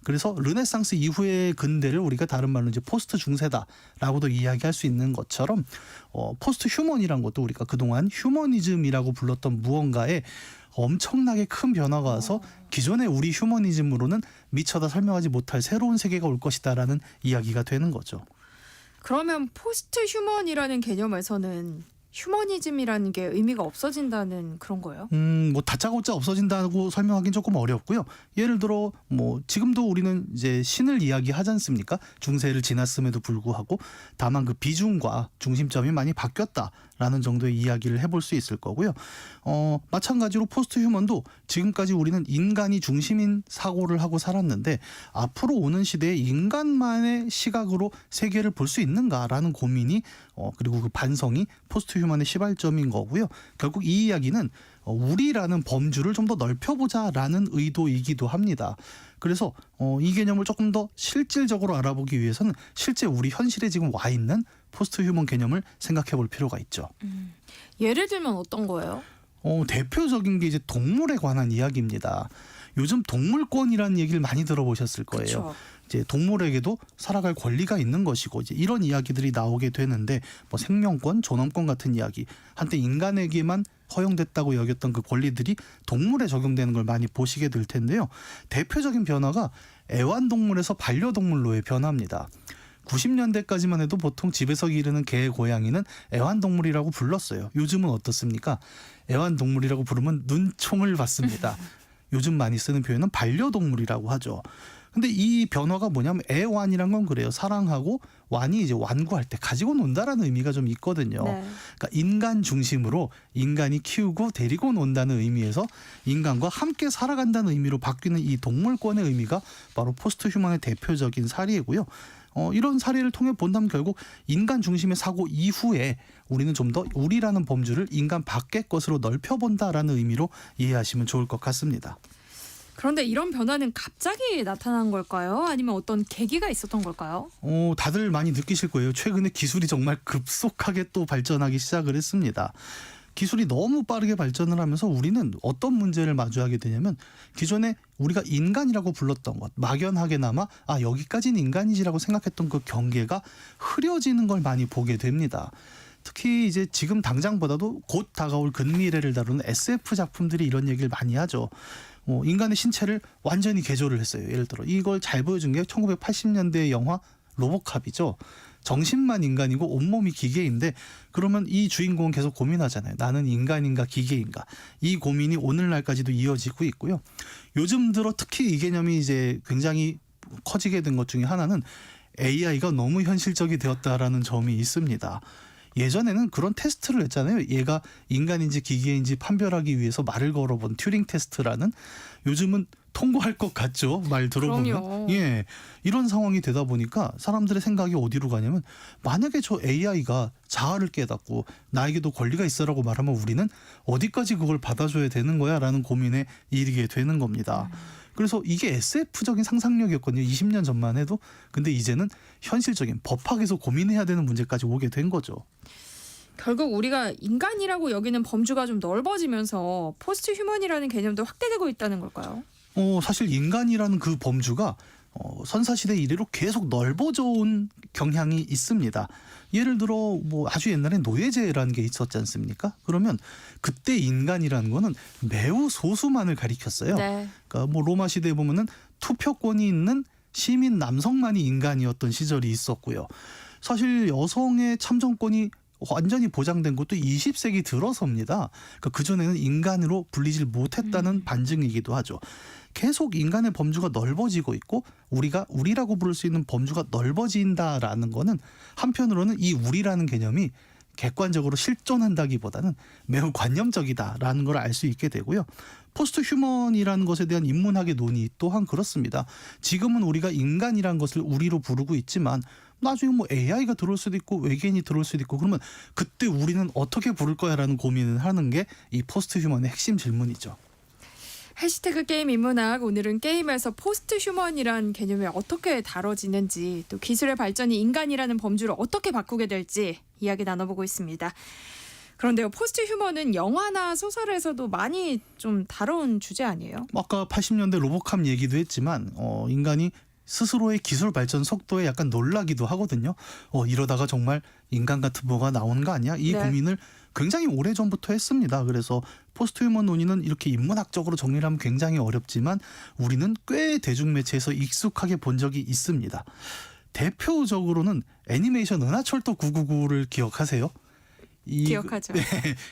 그래서 르네상스 이후의 근대를 우리가 다른 말로 이제 포스트 중세다라고도 이야기할 수 있는 것처럼 포스트 휴먼이란 것도 우리가 그동안 휴머니즘이라고 불렀던 무언가에 엄청나게 큰 변화가 와서 기존의 우리 휴머니즘으로는 미처 설명하지 못할 새로운 세계가 올 것이다라는 이야기가 되는 거죠. 그러면 포스트 휴먼이라는 개념에서는 휴머니즘이라는 게 의미가 없어진다는 그런 거예요? 뭐 다짜고짜 없어진다고 설명하기는 조금 어렵고요. 예를 들어 뭐 지금도 우리는 이제 신을 이야기하지 않습니까? 중세를 지났음에도 불구하고 다만 그 비중과 중심점이 많이 바뀌었다라는 정도의 이야기를 해볼 수 있을 거고요. 마찬가지로 포스트 휴먼도 지금까지 우리는 인간이 중심인 사고를 하고 살았는데 앞으로 오는 시대에 인간만의 시각으로 세계를 볼 수 있는가라는 고민이 그리고 그 반성이 포스트 휴먼의 시발점인 거고요. 결국 이 이야기는 우리라는 범주를 좀 더 넓혀보자라는 의도이기도 합니다. 그래서 이 개념을 조금 더 실질적으로 알아보기 위해서는 실제 우리 현실에 지금 와 있는 포스트 휴먼 개념을 생각해 볼 필요가 있죠. 예를 들면 어떤 거예요? 대표적인 게 이제 동물에 관한 이야기입니다. 요즘 동물권이라는 얘기를 많이 들어보셨을 거예요. 그쵸. 이제 동물에게도 살아갈 권리가 있는 것이고 이제 이런 이야기들이 나오게 되는데 뭐 생명권, 존엄권 같은 이야기 한때 인간에게만 허용됐다고 여겼던 그 권리들이 동물에 적용되는 걸 많이 보시게 될 텐데요. 대표적인 변화가 애완동물에서 반려동물로의 변화입니다. 90년대까지만 해도 보통 집에서 기르는 개, 고양이는 애완동물이라고 불렀어요. 요즘은 어떻습니까? 애완동물이라고 부르면 눈총을 받습니다. 요즘 많이 쓰는 표현은 반려동물이라고 하죠. 근데 이 변화가 뭐냐면 애완이란 건 그래요. 사랑하고 완이 이제 완구할 때 가지고 논다라는 의미가 좀 있거든요. 네. 그러니까 인간 중심으로 인간이 키우고 데리고 논다는 의미에서 인간과 함께 살아간다는 의미로 바뀌는 이 동물권의 의미가 바로 포스트 휴먼의 대표적인 사례이고요. 이런 사례를 통해 본다면 결국 인간 중심의 사고 이후에 우리는 좀 더 우리라는 범주를 인간 밖의 것으로 넓혀본다라는 의미로 이해하시면 좋을 것 같습니다. 그런데 이런 변화는 갑자기 나타난 걸까요? 아니면 어떤 계기가 있었던 걸까요? 다들 많이 느끼실 거예요. 최근에 기술이 정말 급속하게 또 발전하기 시작을 했습니다. 기술이 너무 빠르게 발전을 하면서 우리는 어떤 문제를 마주하게 되냐면 기존에 우리가 인간이라고 불렀던 것, 막연하게나마 여기까지는 인간이지라고 생각했던 그 경계가 흐려지는 걸 많이 보게 됩니다. 특히 이제 지금 당장보다도 곧 다가올 근미래를 다루는 SF 작품들이 이런 얘기를 많이 하죠. 인간의 신체를 완전히 개조를 했어요. 예를 들어 이걸 잘 보여준 게 1980년대의 영화 로보캅이죠. 정신만 인간이고 온몸이 기계인데 그러면 이 주인공은 계속 고민하잖아요. 나는 인간인가 기계인가. 이 고민이 오늘날까지도 이어지고 있고요. 요즘 들어 특히 이 개념이 이제 굉장히 커지게 된 것 중에 하나는 AI가 너무 현실적이 되었다라는 점이 있습니다. 예전에는 그런 테스트를 했잖아요. 얘가 인간인지 기계인지 판별하기 위해서 말을 걸어본 튜링 테스트라는. 요즘은 통과할 것 같죠. 말 들어보면. 그럼요. 예, 이런 상황이 되다 보니까 사람들의 생각이 어디로 가냐면 만약에 저 AI가 자아를 깨닫고 나에게도 권리가 있어라고 말하면 우리는 어디까지 그걸 받아줘야 되는 거야 라는 고민에 이르게 되는 겁니다. 그래서 이게 SF적인 상상력이었거든요. 20년 전만 해도. 근데 이제는 현실적인 법학에서 고민해야 되는 문제까지 오게 된 거죠. 결국 우리가 인간이라고 여기는 범주가 좀 넓어지면서 포스트 휴먼이라는 개념도 확대되고 있다는 걸까요? 사실 인간이라는 그 범주가 선사시대 이래로 계속 넓어져 온 경향이 있습니다. 예를 들어 뭐 아주 옛날에 노예제라는 게 있었지 않습니까? 그러면 그때 인간이라는 거는 매우 소수만을 가리켰어요. 네. 그러니까 뭐 로마 시대에 보면은 투표권이 있는 시민 남성만이 인간이었던 시절이 있었고요. 사실 여성의 참정권이 완전히 보장된 것도 20세기 들어서입니다. 그러니까 그전에는 인간으로 불리질 못했다는 반증이기도 하죠. 계속 인간의 범주가 넓어지고 있고 우리라고 부를 수 있는 범주가 넓어진다라는 거는 한편으로는 이 우리라는 개념이 객관적으로 실존한다기보다는 매우 관념적이다라는 걸 알 수 있게 되고요. 포스트 휴먼이라는 것에 대한 인문학의 논의 또한 그렇습니다. 지금은 우리가 인간이라는 것을 우리로 부르고 있지만 나중에 뭐 AI가 들어올 수도 있고 외계인이 들어올 수도 있고 그러면 그때 우리는 어떻게 부를 거야라는 고민을 하는 게 이 포스트 휴먼의 핵심 질문이죠. 해시태그 게임 인문학, 오늘은 게임에서 포스트 휴먼이란 개념이 어떻게 다뤄지는지, 또 기술의 발전이 인간이라는 범주를 어떻게 바꾸게 될지 이야기 나눠보고 있습니다. 그런데요, 포스트 휴먼은 영화나 소설에서도 많이 좀 다뤄온 주제 아니에요? 아까 80년대 로보캅 얘기도 했지만 인간이 스스로의 기술 발전 속도에 약간 놀라기도 하거든요. 이러다가 정말 인간 같은 뭐가 나오는 거 아니야? 이 네. 고민을 굉장히 오래전부터 했습니다. 그래서 포스트 휴먼 논의는 이렇게 인문학적으로 정리를 하면 굉장히 어렵지만 우리는 꽤 대중매체에서 익숙하게 본 적이 있습니다. 대표적으로는 애니메이션 은하철도 999를 기억하세요? 기억하죠. 네,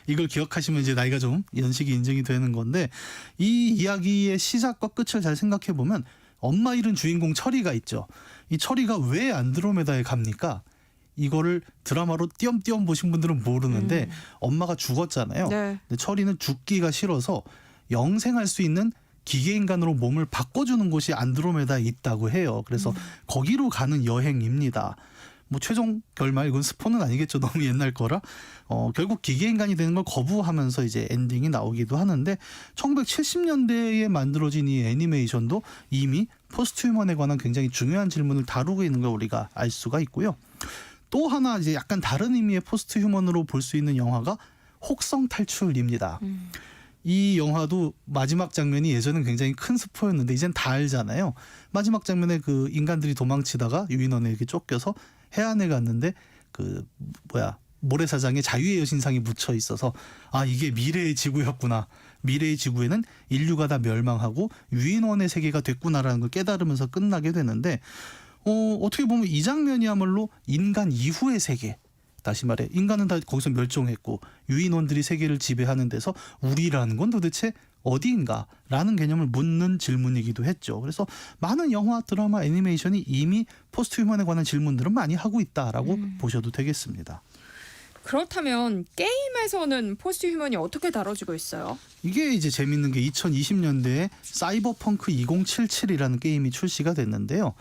이걸 기억하시면 이제 나이가 좀 연식이 인정이 되는 건데 이 이야기의 시작과 끝을 잘 생각해 보면 엄마 잃은 주인공 철이가 있죠. 이 철이가 왜 안드로메다에 갑니까? 이거를 드라마로 띄엄띄엄 보신 분들은 모르는데 엄마가 죽었잖아요. 네. 근데 철이는 죽기가 싫어서 영생할 수 있는 기계인간으로 몸을 바꿔주는 곳이 안드로메다에 있다고 해요. 그래서 거기로 가는 여행입니다. 뭐 최종 결말 이건 스포는 아니겠죠. 너무 옛날 거라. 결국 기계인간이 되는 걸 거부하면서 이제 엔딩이 나오기도 하는데 1970년대에 만들어진 이 애니메이션도 이미 포스트 휴먼에 관한 굉장히 중요한 질문을 다루고 있는 걸 우리가 알 수가 있고요. 또 하나 이제 약간 다른 의미의 포스트 휴먼으로 볼 수 있는 영화가 혹성 탈출입니다. 이 영화도 마지막 장면이 예전엔 굉장히 큰 스포였는데 이젠 다 알잖아요. 마지막 장면에 그 인간들이 도망치다가 유인원에게 쫓겨서 해안에 갔는데 모래사장에 자유의 여신상이 묻혀 있어서 이게 미래의 지구였구나. 미래의 지구에는 인류가 다 멸망하고 유인원의 세계가 됐구나라는 걸 깨달으면서 끝나게 되는데 어떻게 보면 이 장면이야말로 인간 이후의 세계. 다시 말해 인간은 다 거기서 멸종했고 유인원들이 세계를 지배하는 데서 우리라는 건 도대체 어디인가라는 개념을 묻는 질문이기도 했죠. 그래서 많은 영화, 드라마, 애니메이션이 이미 포스트 휴먼에 관한 질문들은 많이 하고 있다라고 보셔도 되겠습니다. 그렇다면 게임에서는 포스트 휴먼이 어떻게 다뤄지고 있어요? 이게 이제 재밌는 게 2020년대에 사이버펑크 2077이라는 게임이 출시가 됐는데요.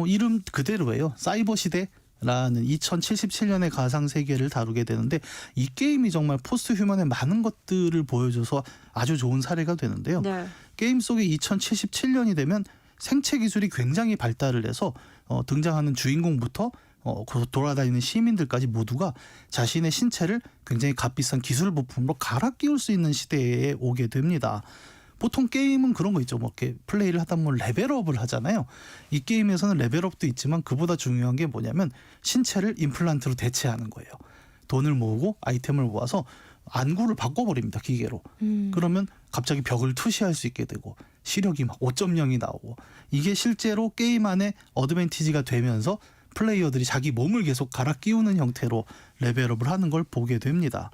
이름 그대로예요. 사이버 시대라는 2077년의 가상 세계를 다루게 되는데 이 게임이 정말 포스트 휴먼의 많은 것들을 보여줘서 아주 좋은 사례가 되는데요. 네. 게임 속에 2077년이 되면 생체 기술이 굉장히 발달을 해서 등장하는 주인공부터 돌아다니는 시민들까지 모두가 자신의 신체를 굉장히 값비싼 기술 부품으로 갈아 끼울 수 있는 시대에 오게 됩니다. 보통 게임은 그런 거 있죠. 뭐 이렇게 플레이를 하다 보면 레벨업을 하잖아요. 이 게임에서는 레벨업도 있지만 그보다 중요한 게 뭐냐면 신체를 임플란트로 대체하는 거예요. 돈을 모으고 아이템을 모아서 안구를 바꿔버립니다. 기계로. 그러면 갑자기 벽을 투시할 수 있게 되고 시력이 막 5.0이 나오고 이게 실제로 게임 안에 어드밴티지가 되면서 플레이어들이 자기 몸을 계속 갈아 끼우는 형태로 레벨업을 하는 걸 보게 됩니다.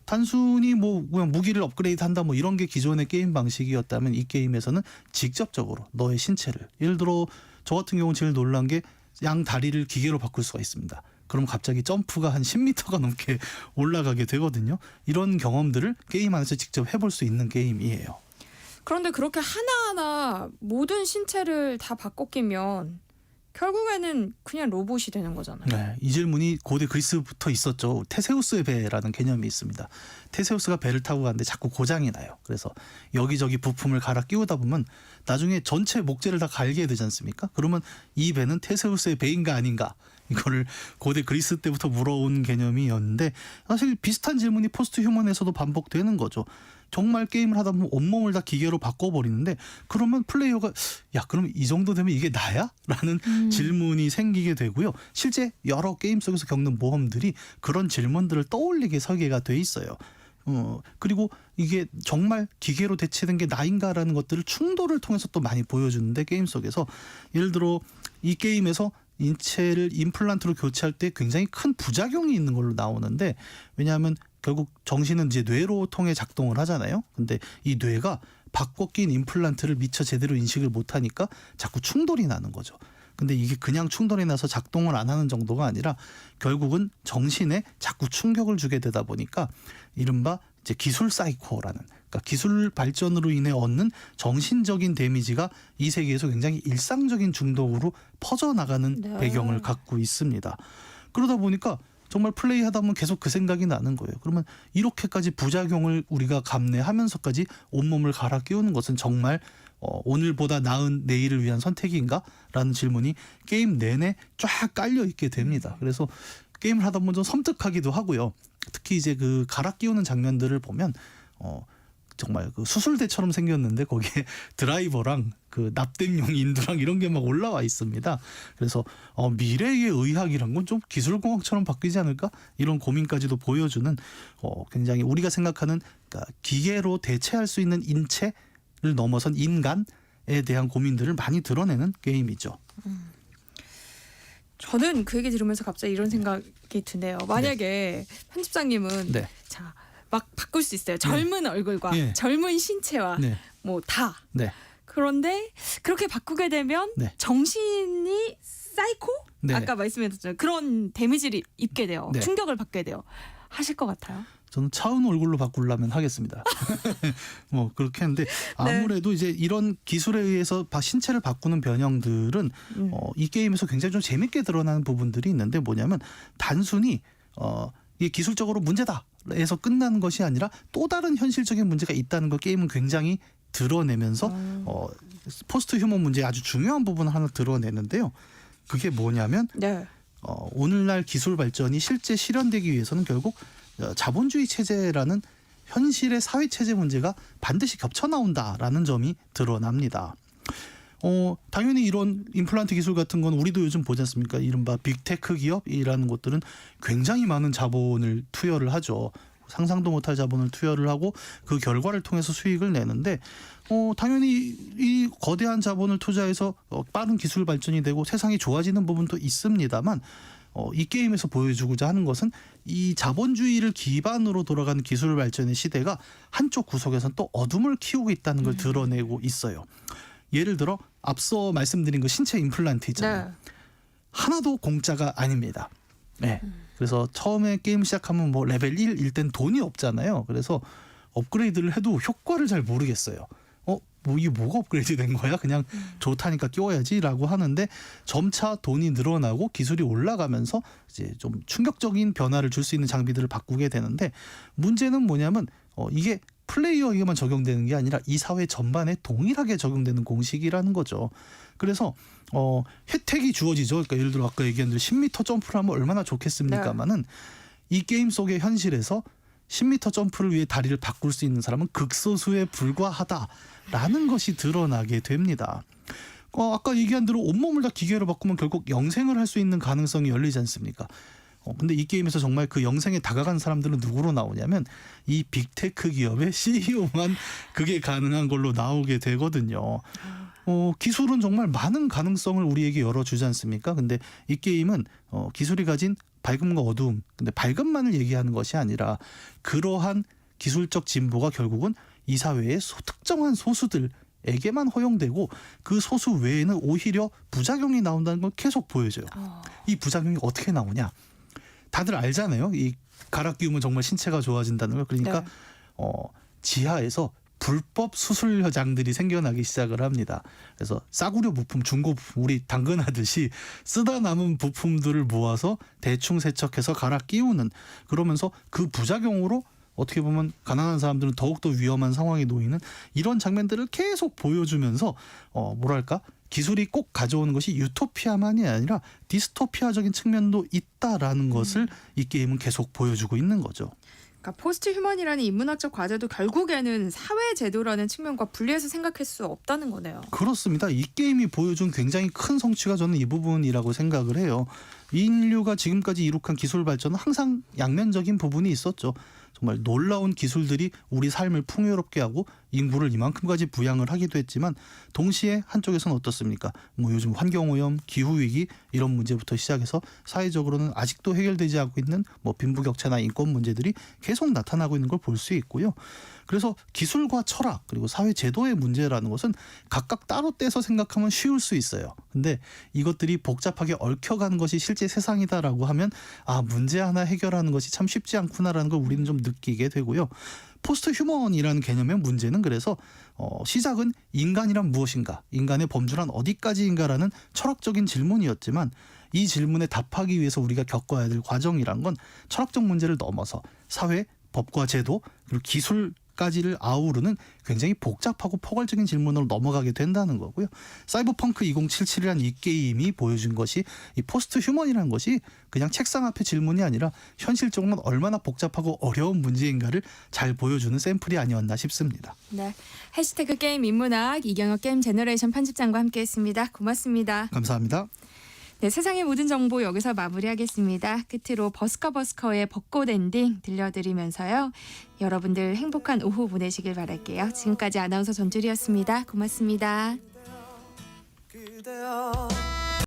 단순히 뭐 그냥 무기를 업그레이드 한다 뭐 이런 게 기존의 게임 방식이었다면 이 게임에서는 직접적으로 너의 신체를, 예를 들어 저 같은 경우는 제일 놀란 게 양 다리를 기계로 바꿀 수가 있습니다. 그럼 갑자기 점프가 한 10m가 넘게 올라가게 되거든요. 이런 경험들을 게임 안에서 직접 해볼 수 있는 게임이에요. 그런데 그렇게 하나하나 모든 신체를 다 바꿔 끼면 결국에는 그냥 로봇이 되는 거잖아요. 네, 이 질문이 고대 그리스부터 있었죠. 테세우스의 배라는 개념이 있습니다. 테세우스가 배를 타고 가는데 자꾸 고장이 나요. 그래서 여기저기 부품을 갈아 끼우다 보면 나중에 전체 목재를 다 갈게 되지 않습니까? 그러면 이 배는 테세우스의 배인가 아닌가? 이거를 고대 그리스 때부터 물어온 개념이었는데 사실 비슷한 질문이 포스트 휴먼에서도 반복되는 거죠. 정말 게임을 하다 보면 온몸을 다 기계로 바꿔버리는데 그러면 플레이어가 야 그럼 이 정도 되면 이게 나야? 라는 질문이 생기게 되고요. 실제 여러 게임 속에서 겪는 모험들이 그런 질문들을 떠올리게 설계가 돼 있어요. 그리고 이게 정말 기계로 대체된 게 나인가라는 것들을 충돌을 통해서 또 많이 보여주는데 게임 속에서 예를 들어 이 게임에서 인체를 임플란트로 교체할 때 굉장히 큰 부작용이 있는 걸로 나오는데 왜냐하면 결국 정신은 이제 뇌로 통해 작동을 하잖아요. 근데 이 뇌가 바꿔 낀 임플란트를 미처 제대로 인식을 못하니까 자꾸 충돌이 나는 거죠. 근데 이게 그냥 충돌이 나서 작동을 안 하는 정도가 아니라 결국은 정신에 자꾸 충격을 주게 되다 보니까 이른바 이제 기술 사이코라는, 그러니까 기술 발전으로 인해 얻는 정신적인 데미지가 이 세계에서 굉장히 일상적인 중독으로 퍼져나가는 네. 배경을 갖고 있습니다. 그러다 보니까 정말 플레이하다 보면 계속 그 생각이 나는 거예요. 그러면 이렇게까지 부작용을 우리가 감내하면서까지 온몸을 갈아 끼우는 것은 정말 오늘보다 나은 내일을 위한 선택인가? 라는 질문이 게임 내내 쫙 깔려 있게 됩니다. 그래서 게임을 하다 보면 좀 섬뜩하기도 하고요. 특히 이제 그 갈아 끼우는 장면들을 보면 정말 그 수술대처럼 생겼는데 거기에 드라이버랑 그 납땜용 인두랑 이런 게 막 올라와 있습니다. 그래서 미래의 의학이란 건 좀 기술공학처럼 바뀌지 않을까? 이런 고민까지도 보여주는 굉장히 우리가 생각하는 그러니까 기계로 대체할 수 있는 인체를 넘어선 인간에 대한 고민들을 많이 드러내는 게임이죠. 저는 그 얘기 들으면서 갑자기 이런 생각이 드네요. 만약에 편집장님은 네. 자, 막 바꿀 수 있어요. 젊은 얼굴과 네. 젊은 신체와 네. 뭐 다. 네. 그런데 그렇게 바꾸게 되면 네. 정신이 사이코? 네. 아까 말씀하셨잖아요. 그런 데미지를 입게 돼요. 네. 충격을 받게 돼요. 하실 것 같아요? 저는 차은우 얼굴로 바꾸려면 하겠습니다. 뭐 그렇게 했는데 아무래도 이제 이런 기술에 의해서 신체를 바꾸는 변형들은 이 게임에서 굉장히 좀 재밌게 드러나는 부분들이 있는데 뭐냐면 단순히 이게 기술적으로 문제다 해서 끝나는 것이 아니라 또 다른 현실적인 문제가 있다는 걸 게임은 굉장히 드러내면서 포스트 휴먼 문제의 아주 중요한 부분을 하나 드러내는데요. 그게 뭐냐면 네. 오늘날 기술 발전이 실제 실현되기 위해서는 결국 자본주의 체제라는 현실의 사회 체제 문제가 반드시 겹쳐 나온다라는 점이 드러납니다. 당연히 이런 임플란트 기술 같은 건 우리도 요즘 보지 않습니까? 이른바 빅테크 기업이라는 것들은 굉장히 많은 자본을 투여를 하죠. 상상도 못할 자본을 투여를 하고 그 결과를 통해서 수익을 내는데 당연히 이 거대한 자본을 투자해서 빠른 기술 발전이 되고 세상이 좋아지는 부분도 있습니다만 이 게임에서 보여주고자 하는 것은 이 자본주의를 기반으로 돌아가는 기술 발전의 시대가 한쪽 구석에선 또 어둠을 키우고 있다는 걸 드러내고 있어요. 예를 들어 앞서 말씀드린 그 신체 임플란트 있잖아요. 하나도 공짜가 아닙니다. 네. 그래서 처음에 게임 시작하면 뭐 레벨 1일 땐 돈이 없잖아요. 그래서 업그레이드를 해도 효과를 잘 모르겠어요. 뭐 이게 뭐가 업그레이드 된 거야? 그냥 좋다니까 끼워야지라고 하는데 점차 돈이 늘어나고 기술이 올라가면서 이제 좀 충격적인 변화를 줄 수 있는 장비들을 바꾸게 되는데 문제는 뭐냐면 이게 플레이어에게만 적용되는 게 아니라 이 사회 전반에 동일하게 적용되는 공식이라는 거죠. 그래서 혜택이 주어지죠. 그러니까 예를 들어 아까 얘기한 대로 10m 점프를 하면 얼마나 좋겠습니까마는 이 게임 속의 현실에서 10m 점프를 위해 다리를 바꿀 수 있는 사람은 극소수에 불과하다라는 것이 드러나게 됩니다. 아까 얘기한 대로 온몸을 다 기계로 바꾸면 결국 영생을 할 수 있는 가능성이 열리지 않습니까? 근데 이 게임에서 정말 그 영생에 다가간 사람들은 누구로 나오냐면 이 빅테크 기업의 CEO만 그게 가능한 걸로 나오게 되거든요. 기술은 정말 많은 가능성을 우리에게 열어주지 않습니까? 근데 이 게임은 기술이 가진 밝음과 어두움, 근데 밝음만을 얘기하는 것이 아니라 그러한 기술적 진보가 결국은 이 사회의 특정한 소수들에게만 허용되고 그 소수 외에는 오히려 부작용이 나온다는 걸 계속 보여줘요. 이 부작용이 어떻게 나오냐? 다들 알잖아요. 이 갈아 끼우면 정말 신체가 좋아진다는 걸. 그러니까 지하에서 불법 수술 현장들이 생겨나기 시작을 합니다. 그래서 싸구려 부품, 중고 부품, 우리 당근하듯이 쓰다 남은 부품들을 모아서 대충 세척해서 갈아 끼우는, 그러면서 그 부작용으로 어떻게 보면 가난한 사람들은 더욱더 위험한 상황에 놓이는 이런 장면들을 계속 보여주면서 뭐랄까 기술이 꼭 가져오는 것이 유토피아만이 아니라 디스토피아적인 측면도 있다라는 것을 이 게임은 계속 보여주고 있는 거죠. 그러니까 포스트 휴먼이라는 인문학적 과제도 결국에는 사회 제도라는 측면과 분리해서 생각할 수 없다는 거네요. 그렇습니다. 이 게임이 보여준 굉장히 큰 성취가 저는 이 부분이라고 생각을 해요. 인류가 지금까지 이룩한 기술 발전은 항상 양면적인 부분이 있었죠. 정말 놀라운 기술들이 우리 삶을 풍요롭게 하고 인구를 이만큼까지 부양을 하기도 했지만 동시에 한쪽에서는 어떻습니까? 뭐 요즘 환경오염, 기후위기 이런 문제부터 시작해서 사회적으로는 아직도 해결되지 않고 있는 뭐 빈부격차나 인권 문제들이 계속 나타나고 있는 걸 볼 수 있고요. 그래서 기술과 철학 그리고 사회 제도의 문제라는 것은 각각 따로 떼서 생각하면 쉬울 수 있어요. 근데 이것들이 복잡하게 얽혀가는 것이 실제 세상이다라고 하면 문제 하나 해결하는 것이 참 쉽지 않구나라는 걸 우리는 좀 느끼게 되고요. 포스트 휴먼이라는 개념의 문제는 그래서 시작은 인간이란 무엇인가, 인간의 범주란 어디까지인가라는 철학적인 질문이었지만 이 질문에 답하기 위해서 우리가 겪어야 될 과정이란 건 철학적 문제를 넘어서 사회, 법과 제도, 그리고 기술까지를 아우르는 굉장히 복잡하고 포괄적인 질문으로 넘어가게 된다는 거고요. 사이버펑크 2077이라는 이 게임이 보여준 것이 이 포스트 휴먼이라는 것이 그냥 책상 앞의 질문이 아니라 현실적으로는 얼마나 복잡하고 어려운 문제인가를 잘 보여주는 샘플이 아니었나 싶습니다. 네, 해시태그 게임 인문학 이경혁 게임 제너레이션 편집장과 함께했습니다. 고맙습니다. 감사합니다. 네, 세상의 모든 정보 여기서 마무리하겠습니다. 끝으로 버스커의 벚꽃 엔딩 들려드리면서요. 여러분들 행복한 오후 보내시길 바랄게요. 지금까지 아나운서 전주리였습니다. 고맙습니다. 그대여